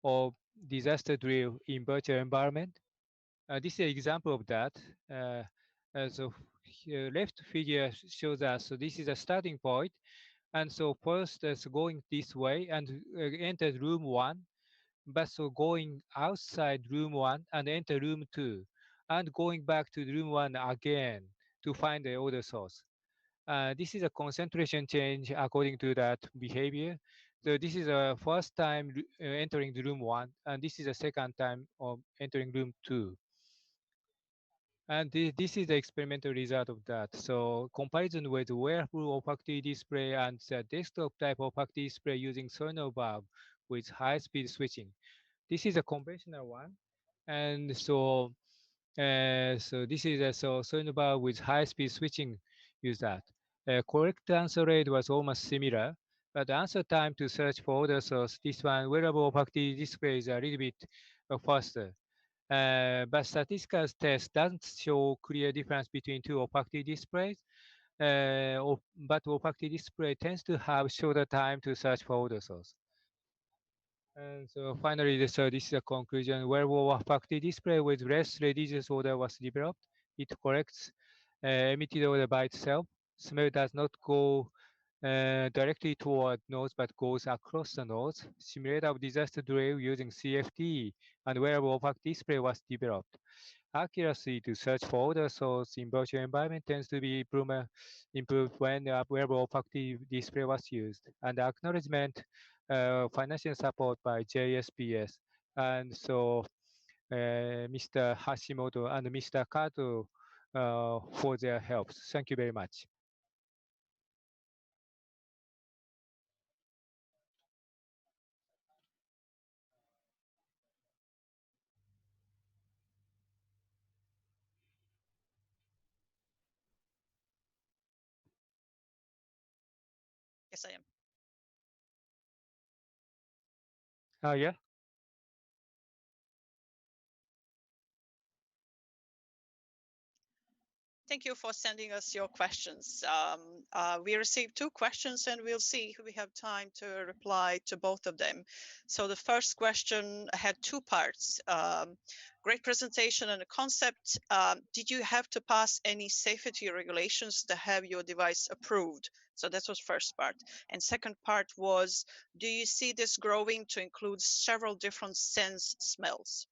of disaster drill in virtual environment. This is an example of that. So left figure shows us, so this is a starting point. And so first going this way and enter room 1, but so going outside room 1 and enter room 2 and going back to room 1 again to find the odor source. This is a concentration change according to that behavior. So this is a first time entering the room 1, and this is a second time of entering room 2. And this is the experimental result of that. So comparison with wearable olfactory display and the desktop type olfactory display using sonar bulb with high-speed switching. This is a conventional one, and so this is a sonar bulb with high-speed switching. Use that. Correct answer rate was almost similar, but answer time to search for other source, this one wearable olfactory display is a little bit faster. But statistical test doesn't show clear difference between two olfactory displays. But olfactory display tends to have shorter time to search for odor source. And so finally, this is a conclusion. Where olfactory display with less religious odor was developed, it corrects emitted odor by itself. Smell does not go directly toward nose, but goes across the nose. Simulator of disaster drill using CFD and wearable olfactory display was developed. Accuracy to search for odor source in virtual environment tends to be improved when a wearable olfactory display was used. And acknowledgement, financial support by JSPS. And so Mr. Hashimoto and Mr. Kato for their help. Thank you very much. Yes, I am. Yeah. Thank you for sending us your questions. We received 2 questions and we'll see if we have time to reply to both of them. So the first question had 2 parts. Great presentation and a concept. Did you have to pass any safety regulations to have your device approved? So that was first part. And second part was, do you see this growing to include several different sense smells?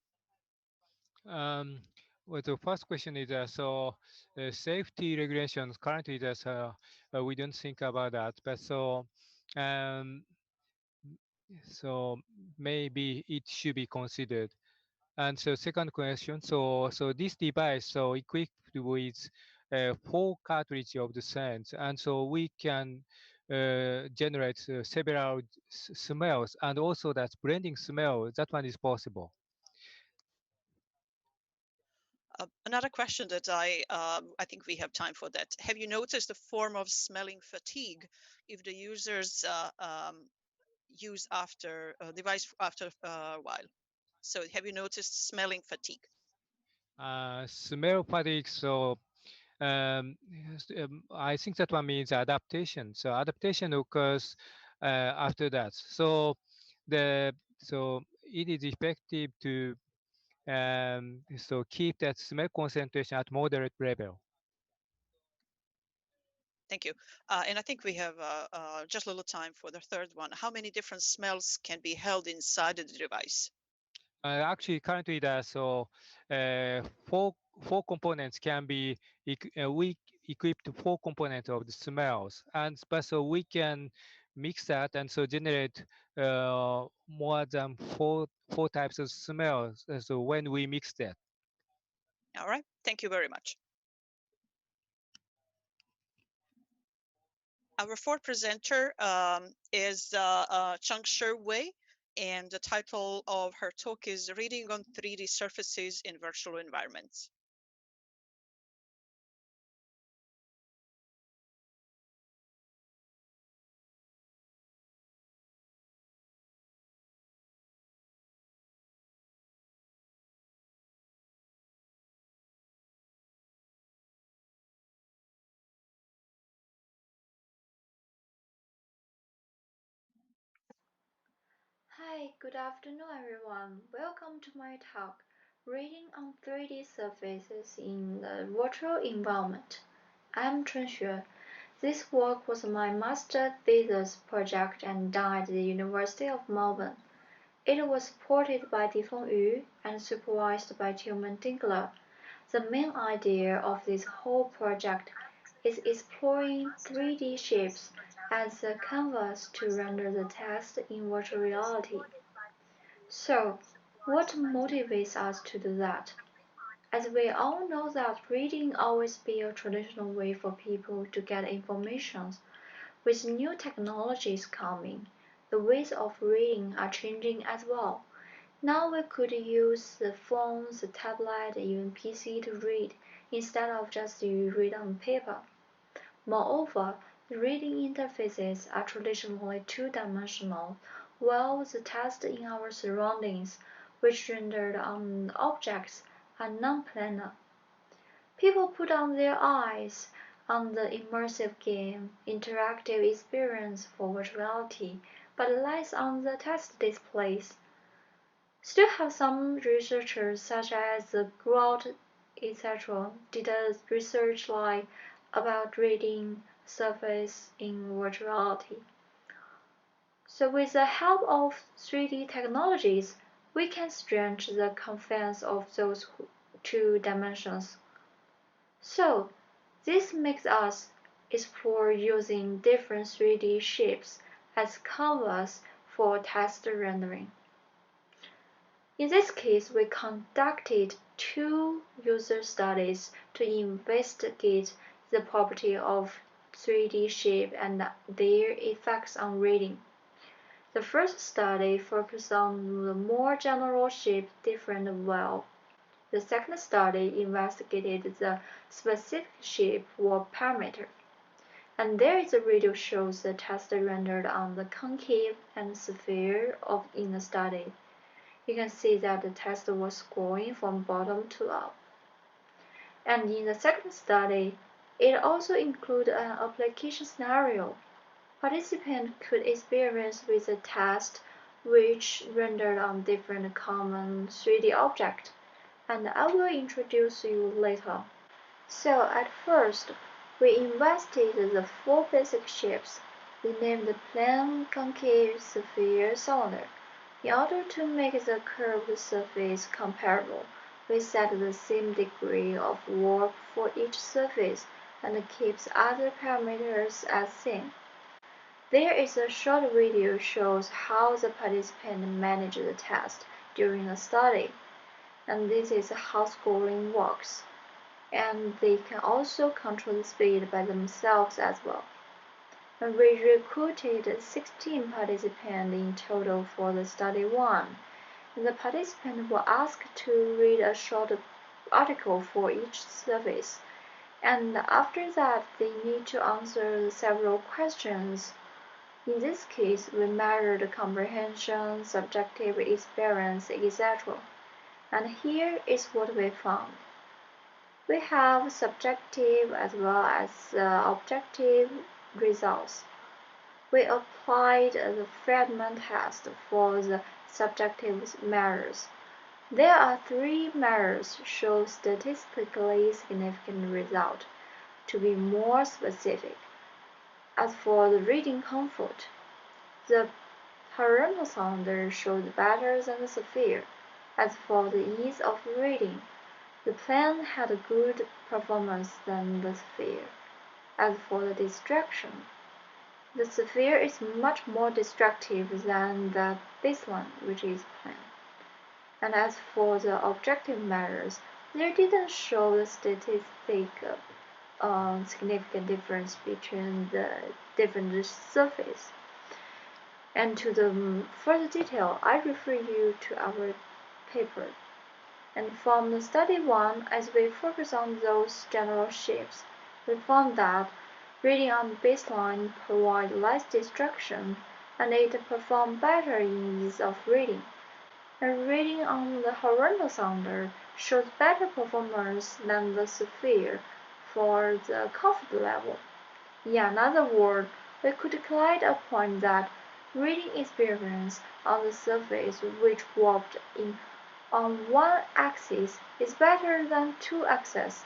Well, the first question is safety regulations currently we don't think about that, but um, so maybe it should be considered. And so second question, so this device equipped with 4 cartridge of the sense, and so we can generate several smells, and also that blending smell, that one is possible. Another question that I think we have time for that. Have you noticed a form of smelling fatigue if the users use after device after a while? So have you noticed smelling fatigue? Smell fatigue. So I think that one means adaptation. So adaptation occurs after that. So it is effective to keep that smell concentration at moderate level. Thank you. And I think we have just a little time for the third one. How many different smells can be held inside the device? Actually, currently there are four components can be we equipped 4 components of the smells, and but so we can mix that and so generate more than four types of smells. So when we mix that. All right. Thank you very much. Our fourth presenter is Chang-Shi Wei, and the title of her talk is Reading on 3D Surfaces in Virtual Environments. Hi, good afternoon everyone. Welcome to my talk, Reading on 3D Surfaces in the Virtual Environment. I'm Chen Xue. This work was my master thesis project and done at the University of Melbourne. It was supported by Difeng Yu and supervised by Tilman Dinkler. The main idea of this whole project is exploring 3D shapes as a canvas to render the text in virtual reality. So, what motivates us to do that? As we all know that reading always been a traditional way for people to get information, with new technologies coming, the ways of reading are changing as well. Now we could use the phones, the tablet, even PC to read, instead of just read on paper. Moreover, the reading interfaces are traditionally two-dimensional, while the text in our surroundings, which rendered on objects, are non-planar. People put on their eyes on the immersive game, interactive experience for virtuality, but less on the text displays. Still have some researchers such as Grout etc. did a research like about reading surface in virtuality. So with the help of 3D technologies, we can stretch the confines of those two dimensions. So this makes us explore using different 3D shapes as canvas for text rendering. In this case, we conducted two user studies to investigate the property of 3D shape and their effects on reading. The first study focused on the more general shape different well. The second study investigated the specific shape or parameter. And there is a video shows the text rendered on the concave and sphere in the study. You can see that the text was scrolling from bottom to up. And in the second study, it also included an application scenario. Participants could experience with the text which rendered on different common 3D objects, and I will introduce you later. So at first, we investigated the four basic shapes. We named the plane, concave, sphere, cylinder. In order to make the curved surface comparable, we set the same degree of warp for each surface and keeps other parameters as same. There is a short video shows how the participant managed the test during the study, and this is how scoring works. And they can also control the speed by themselves as well. And we recruited 16 participants in total for the study 1. And the participants were asked to read a short article for each surface. And after that, they need to answer several questions. In this case, we measured comprehension, subjective experience, etc. And here is what we found. We have subjective as well as objective results. We applied the Friedman test for the subjective measures. There are three measures show statistically significant result. To be more specific, as for the reading comfort, the parental sounder showed better than the sphere. As for the ease of reading, the plane had a good performance than the sphere. As for the distraction, the sphere is much more destructive than the baseline, which is plane. And as for the objective measures, they didn't show the significant difference between the different surfaces. And to the further detail, I refer you to our paper. And from the study 1, as we focus on those general shapes, we found that reading on baseline provides less distraction and it performs better in ease of reading. And reading on the horizontal sounder shows better performance than the sphere for the comfort level. In another word, we could collect a point that reading experience on the surface which warped in on one axis is better than two axes.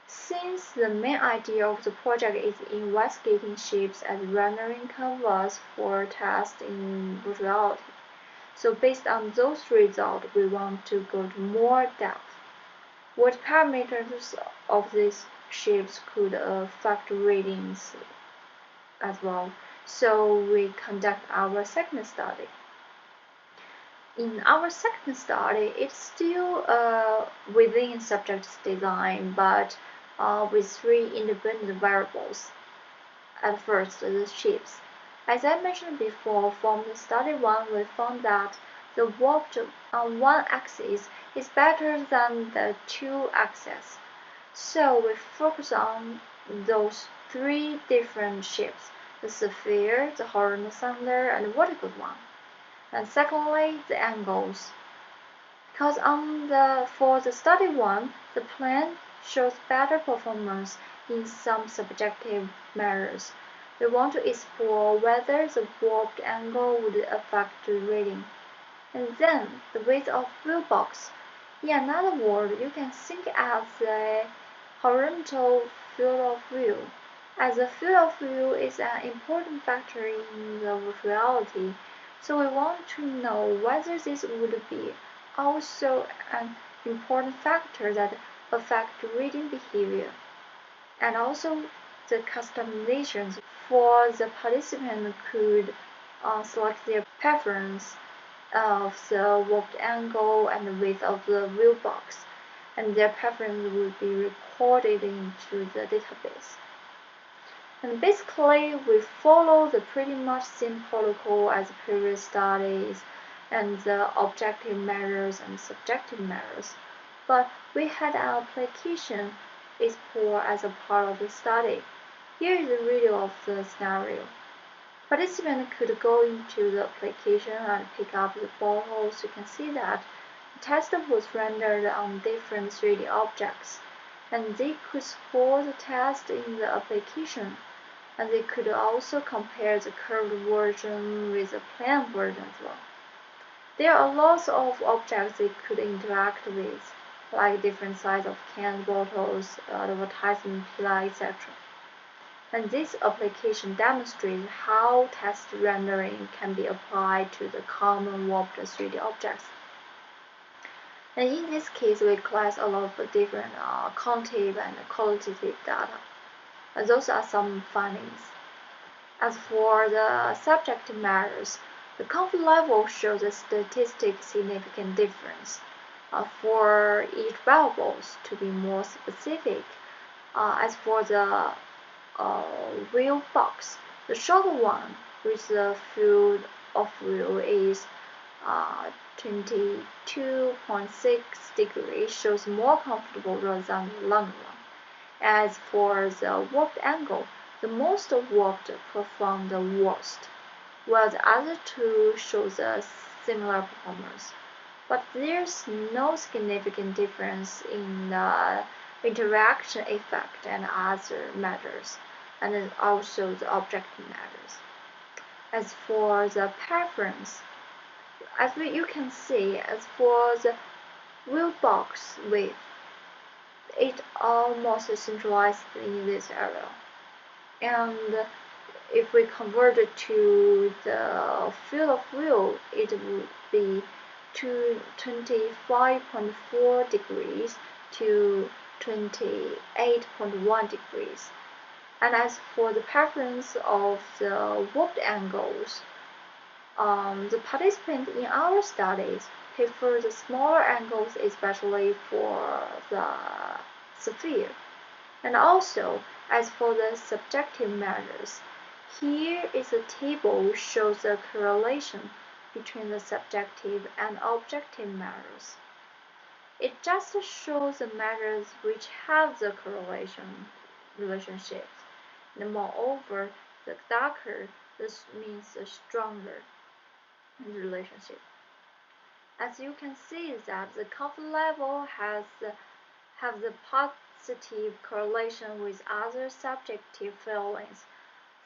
Since the main idea of the project is investigating ships as rendering canvas for tests in virtuality, so based on those results, we want to go to more depth. What parameters of these ships could affect readings as well? So we conduct our second study. In our second study, it's still within subject design, but with three independent variables. At first, the ships. As I mentioned before, from the study 1, we found that the warp on one axis is better than the two axes. So we focus on those three different ships, the sphere, the horizontal cylinder, and the vertical one. And secondly, the angles. Because for the study 1, the plan shows better performance in some subjective measures. We want to explore whether the warped angle would affect the reading. And then the width of view box. In another word, you can think as the horizontal field of view, as the field of view is an important factor in the reality. So we want to know whether this would be also an important factor that affect reading behavior. And also the customizations for the participant could select their preference of the warped angle and the width of the view box, and their preference will be recorded into the database. And basically, we follow the pretty much same protocol as previous studies and the objective measures and subjective measures, but we had an application explored as a part of the study. Here is a video of the scenario. Participants could go into the application and pick up the photo, so you can see that the test was rendered on different 3D objects, and they could score the test in the application, and they could also compare the curved version with the plain version as well. There are lots of objects they could interact with, like different sizes of canned bottles, advertising pizza, etc. And this application demonstrates how test rendering can be applied to the common warped 3D objects. And in this case, we collect a lot of different quantitative and qualitative data. And those are some findings. As for the subjective measures, the comfort level shows a statistically significant difference. For each variables, to be more specific, as for the wheel box, the shorter one with the field of view is 22.6 degrees shows more comfortable rather than the longer one. As for the warped angle, the most warped perform the worst, while the other two shows a similar performance. But there's no significant difference in the interaction effect and other measures, and also the objective measures. As for the preference, as you can see, as for the wheel box width, it almost centralized in this area. And if we convert it to the field of view, it would be 25.4 degrees to 28.1 degrees. And as for the preference of the warped angles, the participants in our studies prefer the smaller angles, especially for the sphere. And also, as for the subjective measures, here is a table shows the correlation between the subjective and objective measures. It just shows the measures which have the correlation relationships. And moreover, the darker, this means the stronger relationship. As you can see that the comfort level have the positive correlation with other subjective feelings,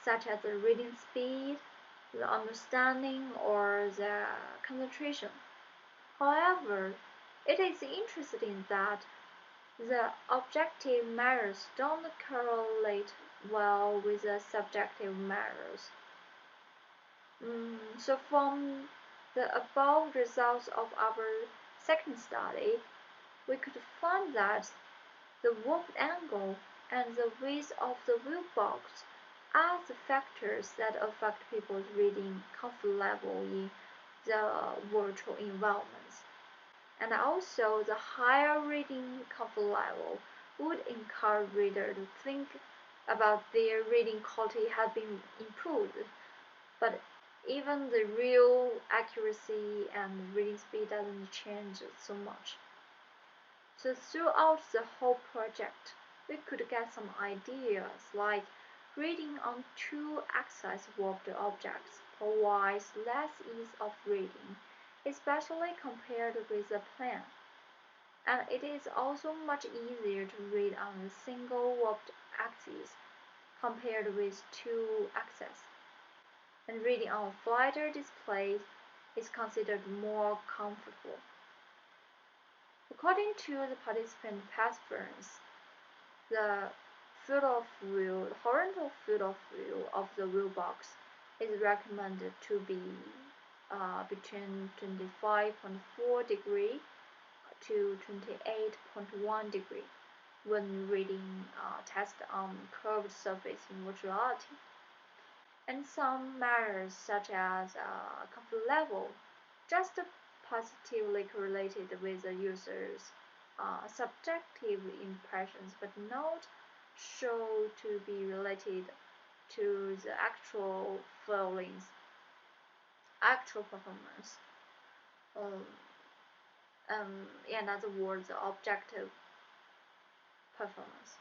such as the reading speed, the the understanding or the concentration. However, it is interesting that the objective measures don't correlate well with the subjective measures. So from the above results of our second study, we could find that the warped angle and the width of the wheel box are the factors that affect people's reading comfort level in the virtual environments. And also, the higher reading comfort level would encourage readers to think about their reading quality has been improved, but even the real accuracy and reading speed doesn't change so much. So throughout the whole project, we could get some ideas like reading on two axis warped objects provides less ease of reading, especially compared with a plane. And it is also much easier to read on a single warped axis compared with two axes. And reading on a flatter display is considered more comfortable. According to the participant preference, the horizontal field of view of the wheel box is recommended to be between 25.4 degree to 28.1 degree when reading text on curved surface in virtual reality. And some measures such as comfort level just positively correlated with the user's subjective impressions, but not show to be related to the actual feelings, actual performance. In other words, the objective performance.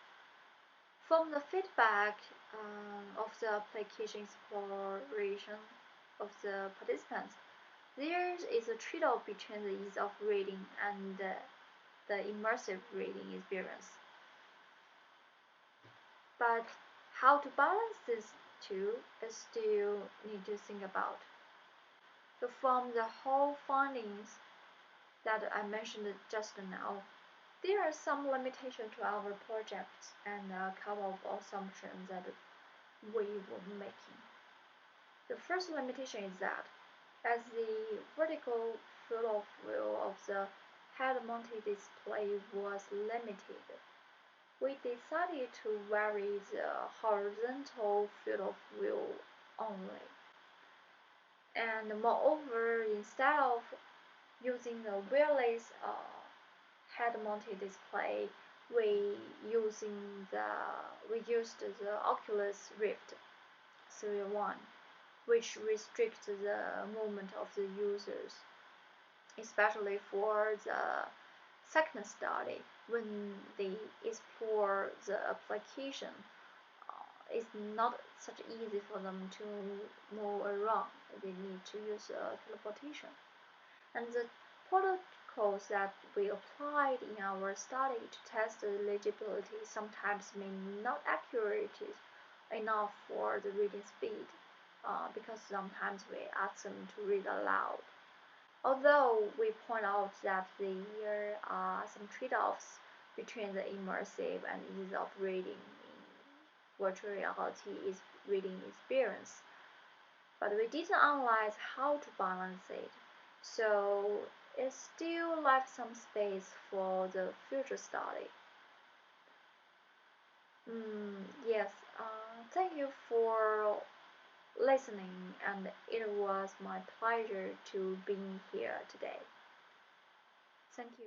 From the feedback of the application exploration of the participants, there is a trade-off between the ease of reading and the immersive reading experience. But how to balance these two is still need to think about. So from the whole findings that I mentioned just now, there are some limitations to our projects and a couple of assumptions that we were making. The first limitation is that as the vertical field of view of the head-mounted display was limited, we decided to vary the horizontal field of view only. And moreover, instead of using the wireless head-mounted display, we used the Oculus Rift 3.1, which restricts the movement of the users, especially for the second study when they explore the application. It's not such easy for them to move around. They need to use teleportation. And the protocols that we applied in our study to test the legibility sometimes may not accurate enough for the reading speed, because sometimes we ask them to read aloud. Although we point out that there are some trade-offs between the immersive and ease of reading in virtual reality reading experience, but we didn't analyze how to balance it, so it still left some space for the future study. Yes, thank you for listening, and it was my pleasure to be here today. Thank you.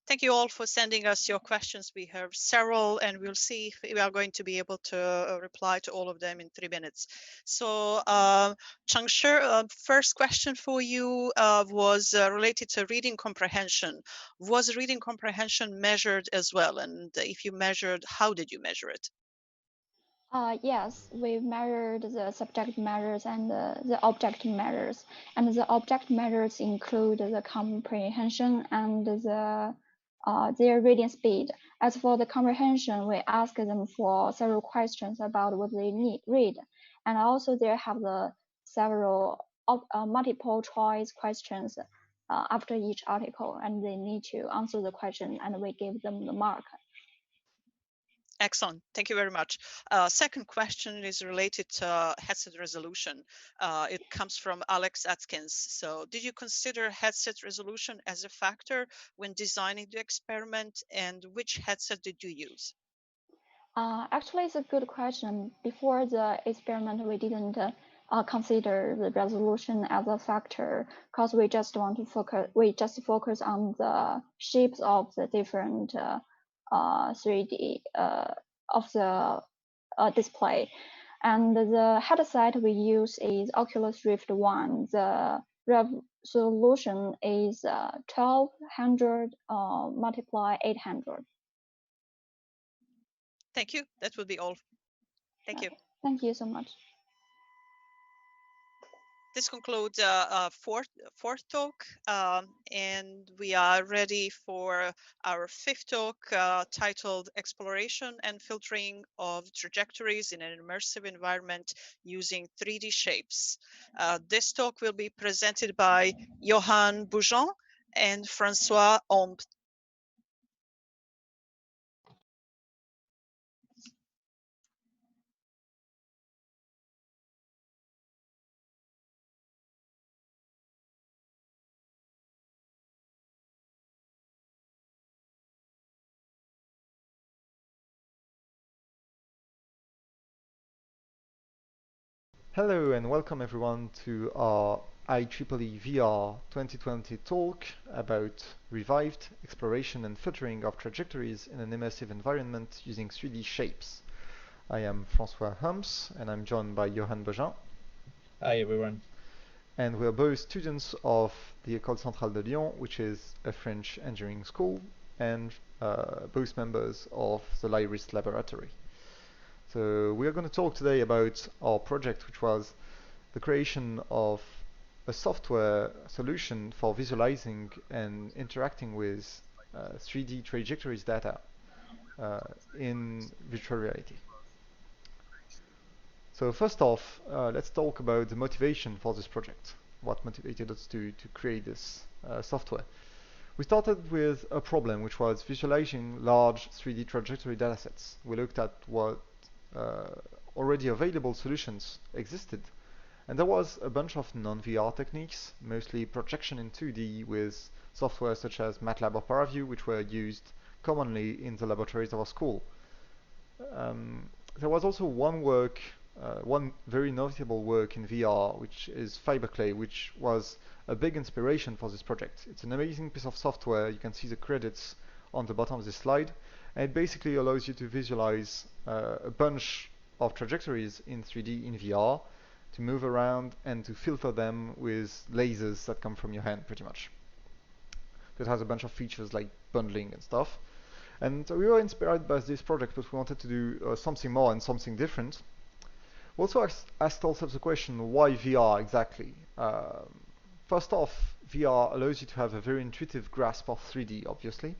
Thank you all for sending us your questions. We have several, and we'll see if we are going to be able to reply to all of them in 3 minutes. So, Changshi, first question for you was related to reading comprehension. Was reading comprehension measured as well? And if you measured, how did you measure it? Yes, we measured the subject measures and the object measures. And the object measures include the comprehension and their reading speed. As for the comprehension, we ask them for several questions about what they need read. And also they have the several multiple choice questions after each article, and they need to answer the question, and we give them the mark. Excellent. Thank you very much. Second question is related to headset resolution. It comes from Alex Atkins. So did you consider headset resolution as a factor when designing the experiment, and which headset did you use? Actually, it's a good question. Before the experiment, we didn't consider the resolution as a factor because we just want to focus. We just focus on the shapes of the different 3D of the display. And the headset we use is Oculus Rift One. The resolution is 1200 multiply 800. Thank you. That would be all. Thank you. Thank you so much. This concludes fourth talk, and we are ready for our fifth talk titled Exploration and Filtering of Trajectories in an Immersive Environment Using 3D Shapes. This talk will be presented by Johan Bougeant and Francois Ombre. Hello and welcome everyone to our IEEE VR 2020 talk about revived exploration and filtering of trajectories in an immersive environment using 3D shapes. I am Francois Humps and I'm joined by Johan Bougeant. Hi everyone. And we are both students of the École Centrale de Lyon, which is a French engineering school, and both members of the LIRIS laboratory. So we are going to talk today about our project, which was the creation of a software solution for visualizing and interacting with 3D trajectories data in virtual reality. So first off, let's talk about the motivation for this project. What motivated us to create this software? We started with a problem, which was visualizing large 3D trajectory datasets. We looked at what already available solutions existed, and there was a bunch of non-VR techniques, mostly projection in 2D with software such as MATLAB or ParaView, which were used commonly in the laboratories of our school. There was also one very notable work in VR, which is FiberClay, which was a big inspiration for this project. It's an amazing piece of software. You can see the credits on the bottom of this slide. And it basically allows you to visualize a bunch of trajectories in 3D in VR, to move around and to filter them with lasers that come from your hand, pretty much. It has a bunch of features like bundling and stuff. And we were inspired by this project, but we wanted to do something more and something different. We also asked ourselves the question, why VR exactly? First off, VR allows you to have a very intuitive grasp of 3D, obviously.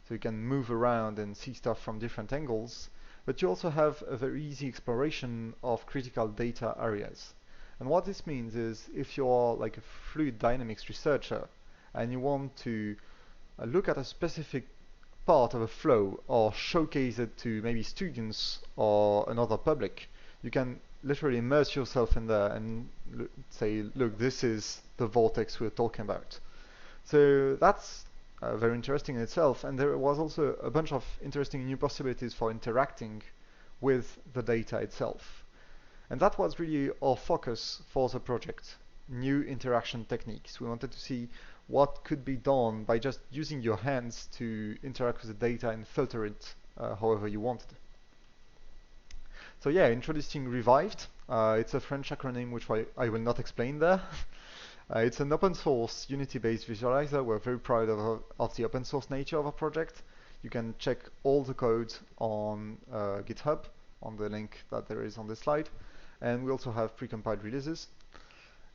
So you can move around and see stuff from different angles, but you also have a very easy exploration of critical data areas. And what this means is if you're like a fluid dynamics researcher and you want to look at a specific part of a flow or showcase it to maybe students or another public, you can literally immerse yourself in there and say, look, this is the vortex we're talking about. So that's very interesting in itself, and there was also a bunch of interesting new possibilities for interacting with the data itself. And that was really our focus for the project. new interaction techniques. We wanted to see what could be done by just using your hands to interact with the data and filter it however you wanted. So yeah, introducing Revived. It's a French acronym which I will not explain there. It's an open source Unity-based visualizer. We're very proud of the open source nature of our project. You can check all the code on GitHub on the link that there is on this slide. And we also have precompiled releases.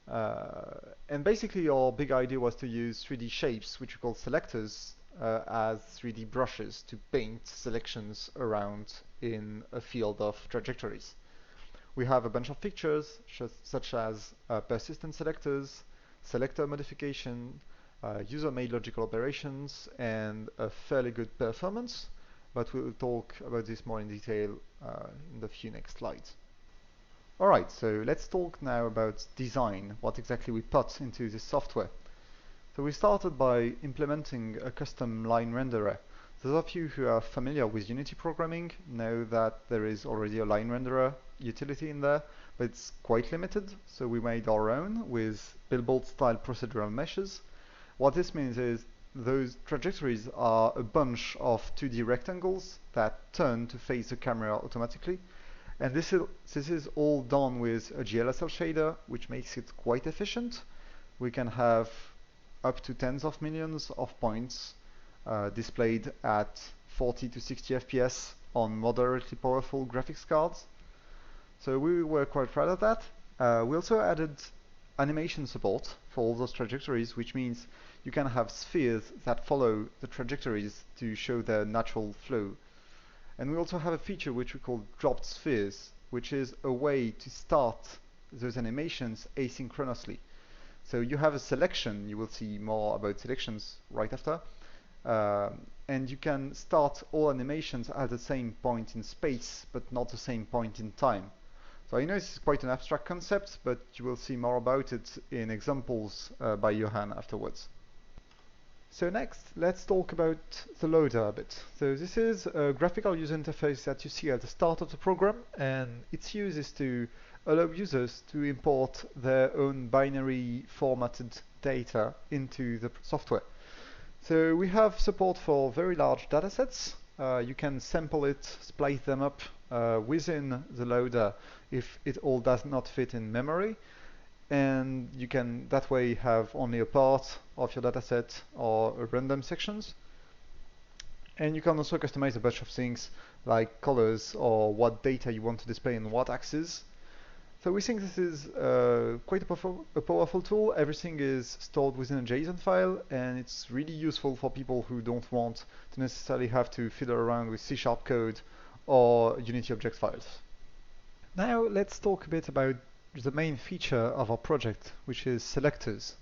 And basically our big idea was to use 3D shapes, which we call selectors, as 3D brushes to paint selections around in a field of trajectories. We have a bunch of features such as persistent selectors, selector modification, user-made logical operations, and a fairly good performance, but we'll talk about this more in detail in the few next slides. Alright, so let's talk now about design, what exactly we put into this software. So we started by implementing a custom line renderer. Those of you who are familiar with Unity programming know that there is already a line renderer utility in there, but it's quite limited, so we made our own with billboard-style procedural meshes. What this means is those trajectories are a bunch of 2D rectangles that turn to face the camera automatically. And this is all done with a GLSL shader, which makes it quite efficient. We can have up to tens of millions of points displayed at 40 to 60 FPS on moderately powerful graphics cards. So we were quite proud of that. We also added animation support for all those trajectories, which means you can have spheres that follow the trajectories to show their natural flow. And we also have a feature which we call dropped spheres, which is a way to start those animations asynchronously. So you have a selection, you will see more about selections right after, and you can start all animations at the same point in space, but not the same point in time. So I know this is quite an abstract concept, but you will see more about it in examples by Johan afterwards. So next, let's talk about the loader a bit. So this is a graphical user interface that you see at the start of the program, and its use is to allow users to import their own binary formatted data into the software. So we have support for very large datasets. You can sample it, splice them up within the loader if it all does not fit in memory. And you can that way have only a part of your dataset or random sections. And you can also customize a bunch of things like colors or what data you want to display in what axis. So we think this is quite a powerful tool. Everything is stored within a JSON file, and it's really useful for people who don't want to necessarily have to fiddle around with C# code or Unity object files. Now let's talk a bit about the main feature of our project, which is selectors.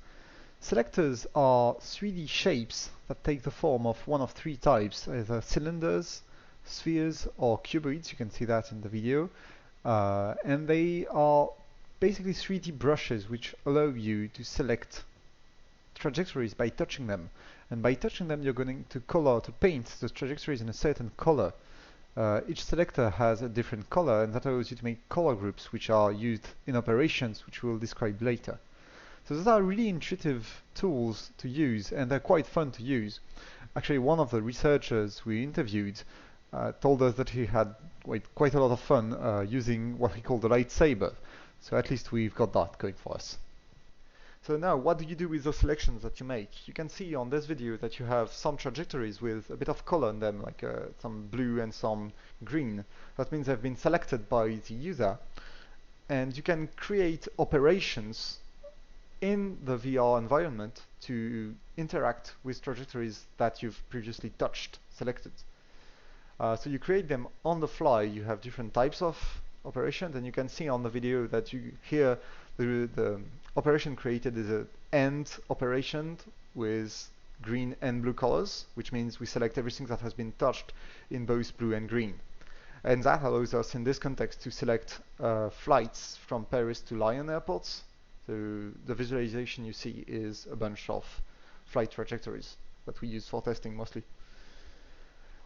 Selectors are 3D shapes that take the form of one of three types, either cylinders, spheres, or cuboids. You can see that in the video. And they are basically 3D brushes which allow you to select trajectories by touching them. And by touching them, you're going to paint the trajectories in a certain color. Each selector has a different color, and that allows you to make color groups which are used in operations, which we'll describe later. So those are really intuitive tools to use, and they're quite fun to use. Actually, one of the researchers we interviewed told us that he had quite a lot of fun using what he called the lightsaber. So at least we've got that going for us. So now, what do you do with those selections that you make? You can see on this video that you have some trajectories with a bit of color in them, like some blue and some green. That means they've been selected by the user. And you can create operations in the VR environment to interact with trajectories that you've previously selected. So you create them on the fly. You have different types of operations, and you can see on the video that here the operation created is an AND operation with green and blue colors, which means we select everything that has been touched in both blue and green. And that allows us in this context to select flights from Paris to Lyon airports. So the visualization you see is a bunch of flight trajectories that we use for testing mostly.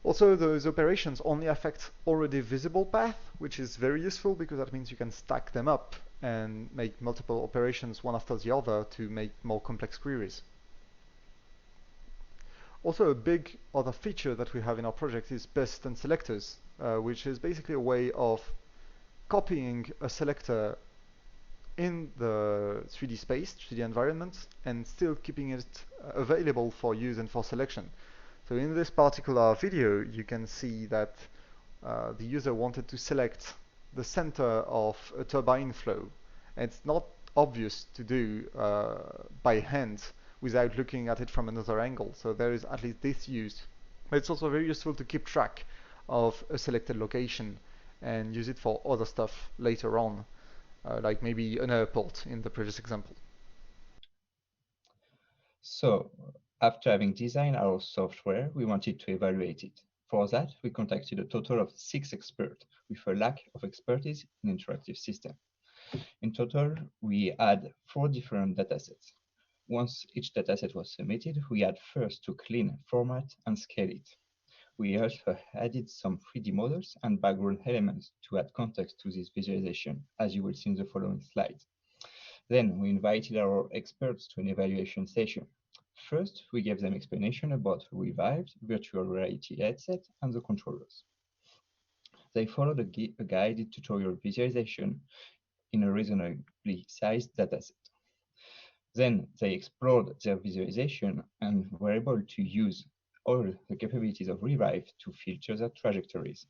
Also, those operations only affect already visible path, which is very useful because that means you can stack them up and make multiple operations one after the other to make more complex queries. Also, a big other feature that we have in our project is persistent selectors, which is basically a way of copying a selector in the 3D space, 3D environment, and still keeping it available for use and for selection. So in this particular video, you can see that the user wanted to select the center of a turbine flow. And it's not obvious to do by hand without looking at it from another angle. So there is at least this use. But it's also very useful to keep track of a selected location and use it for other stuff later on, like maybe an airport in the previous example. So after having designed our software, we wanted to evaluate it. For that, we contacted a total of 6 experts with a lack of expertise in interactive systems. In total, we had 4 different datasets. Once each dataset was submitted, we had first to clean, format, and scale it. We also added some 3D models and background elements to add context to this visualization, as you will see in the following slides. Then we invited our experts to an evaluation session. First, we gave them explanation about Revive, virtual reality headset, and the controllers. They followed a guided tutorial visualization in a reasonably sized dataset. Then they explored their visualization and were able to use all the capabilities of Revive to filter their trajectories.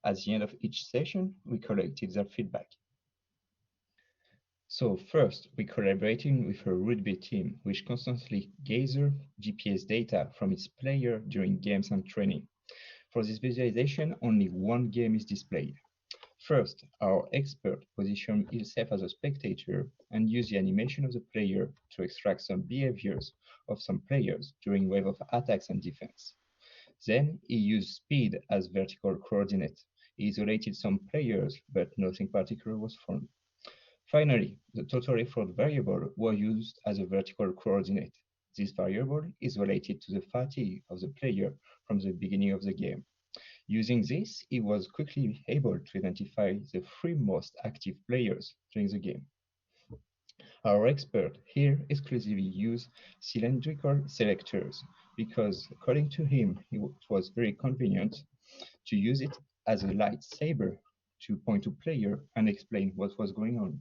At the end of each session, we collected their feedback. So first, we collaborated with a rugby team, which constantly gathers GPS data from its player during games and training. For this visualization, only one game is displayed. First, our expert positioned himself as a spectator and used the animation of the player to extract some behaviors of some players during wave of attacks and defense. Then he used speed as vertical coordinate. He isolated some players, but nothing particular was found. Finally, the total effort variable was used as a vertical coordinate. This variable is related to the fatigue of the player from the beginning of the game. Using this, he was quickly able to identify the 3 most active players during the game. Our expert here exclusively used cylindrical selectors because, according to him, it was very convenient to use it as a lightsaber to point to player and explain what was going on.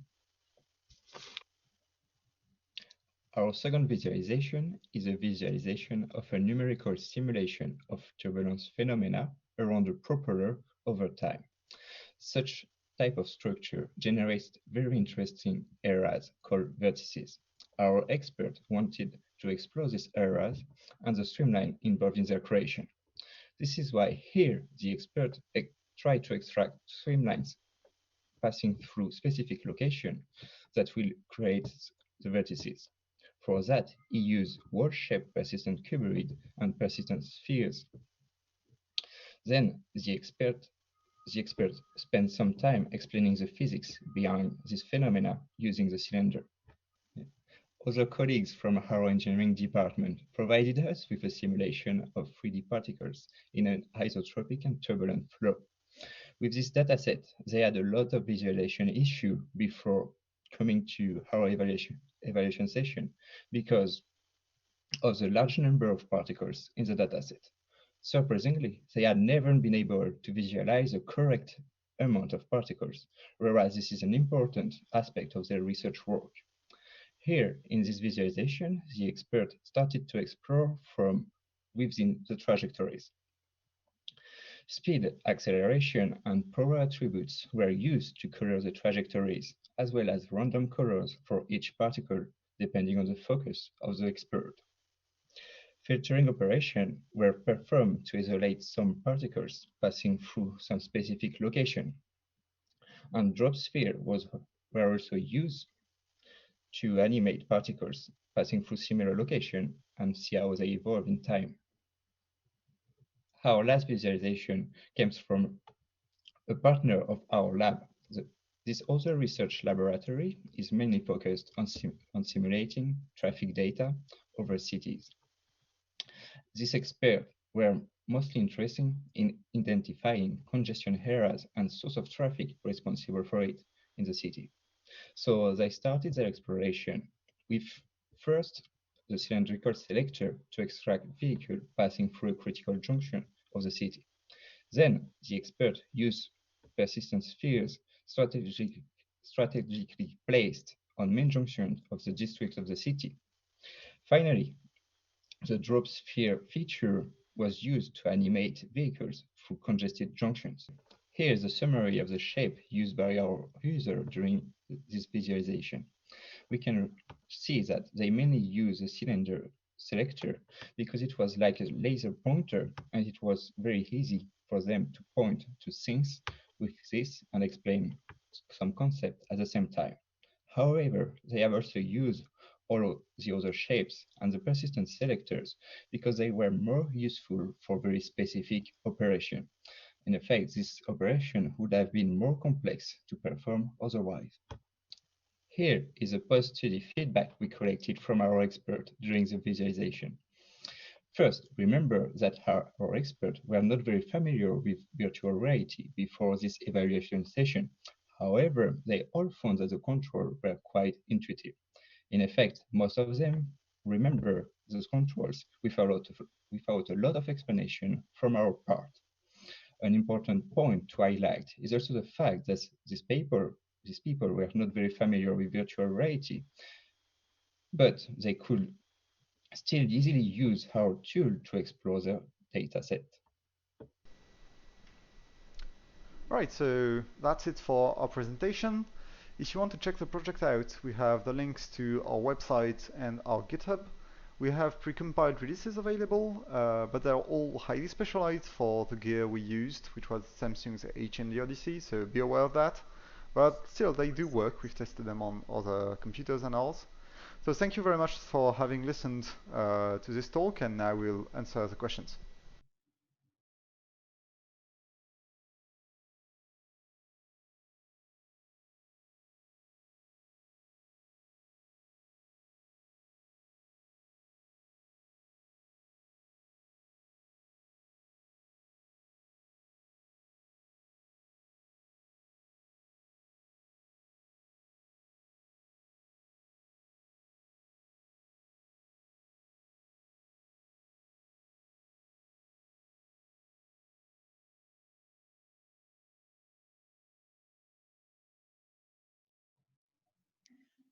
Our second visualization is a visualization of a numerical simulation of turbulence phenomena around a propeller over time. Such type of structure generates very interesting areas called vertices. Our expert wanted to explore these areas and the streamline involved in their creation. This is why here the expert tried to extract streamlines passing through specific location that will create the vertices. For that, he used wall-shaped persistent cuboid and persistent spheres. Then the expert spent some time explaining the physics behind this phenomena using the cylinder. Other colleagues from our engineering department provided us with a simulation of 3D particles in an isotropic and turbulent flow. With this dataset, they had a lot of visualization issue before coming to our evaluation session because of the large number of particles in the dataset. Surprisingly, they had never been able to visualize the correct amount of particles, whereas this is an important aspect of their research work. Here, in this visualization, the expert started to explore from within the trajectories. Speed, acceleration, and power attributes were used to color the trajectories, as well as random colors for each particle, depending on the focus of the expert. Filtering operations were performed to isolate some particles passing through some specific location. And drop spheres were also used to animate particles passing through similar location and see how they evolve in time. Our last visualization comes from a partner of our lab. This other research laboratory is mainly focused on simulating traffic data over cities. These experts were mostly interested in identifying congestion areas and source of traffic responsible for it in the city. So they started their exploration with first the cylindrical selector to extract vehicle passing through a critical junction of the city. Then the expert used persistent spheres strategically placed on main junctions of the district of the city. Finally, the drop sphere feature was used to animate vehicles through congested junctions. Here is a summary of the shape used by our user during this visualization. We can see that they mainly use a cylinder selector because it was like a laser pointer and it was very easy for them to point to things with this and explain some concept at the same time. However, they have also used all of the other shapes and the persistent selectors because they were more useful for very specific operation. In effect, this operation would have been more complex to perform otherwise. Here is a post-study feedback we collected from our expert during the visualization. First, remember that our experts were not very familiar with virtual reality before this evaluation session. However, they all found that the controls were quite intuitive. In effect, most of them remember those controls without a lot of explanation from our part. An important point to highlight is also the fact that these people were not very familiar with virtual reality, but they could still easily use our tool to explore their dataset. Right, so that's it for our presentation. If you want to check the project out, we have the links to our website and our GitHub. We have pre-compiled releases available, but they're all highly specialized for the gear we used, which was Samsung's HMD Odyssey, so be aware of that. But still, they do work. We've tested them on other computers and ours. So thank you very much for having listened to this talk, and now we'll answer the questions.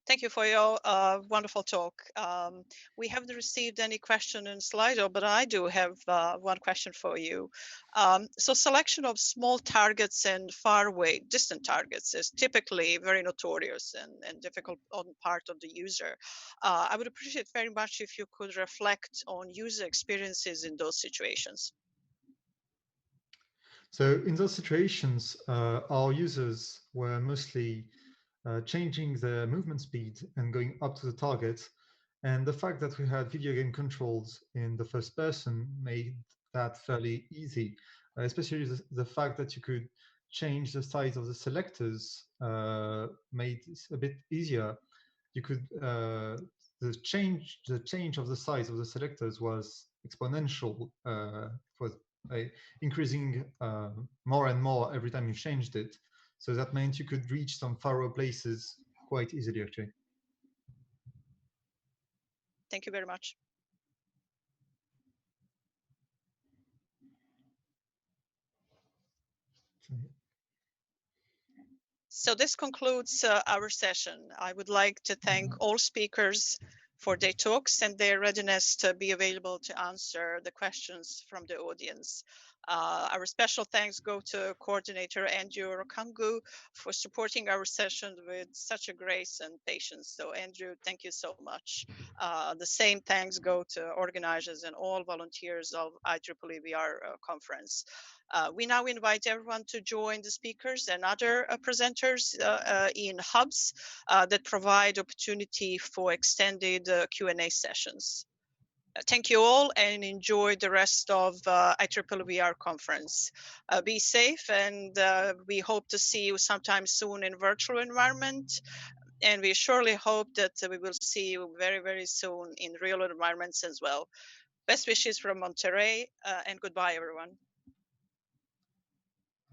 Thank you for your wonderful talk. We haven't received any question in Slido, but I do have one question for you. So selection of small targets and far away, distant targets is typically very notorious and difficult on part of the user. I would appreciate very much if you could reflect on user experiences in those situations. So in those situations, our users were mostly changing their movement speed and going up to the target. And the fact that we had video game controls in the first person made that fairly easy, especially the fact that you could change the size of the selectors made it a bit easier. You could the change of the size of the selectors was exponential. For increasing more and more every time you changed it. So that meant you could reach some faraway places quite easily, actually. Thank you very much. So this concludes our session. I would like to thank all speakers for their talks and their readiness to be available to answer the questions from the audience. Our special thanks go to coordinator Andrew Rokangu for supporting our session with such a grace and patience. So Andrew, thank you so much. The same thanks go to organizers and all volunteers of IEEE VR conference. We now invite everyone to join the speakers and other presenters in hubs that provide opportunity for extended Q&A sessions. Thank you all and enjoy the rest of IEEE VR conference. Be safe and we hope to see you sometime soon in virtual environment. And we surely hope that we will see you very, very soon in real environments as well. Best wishes from Monterrey, and goodbye, everyone.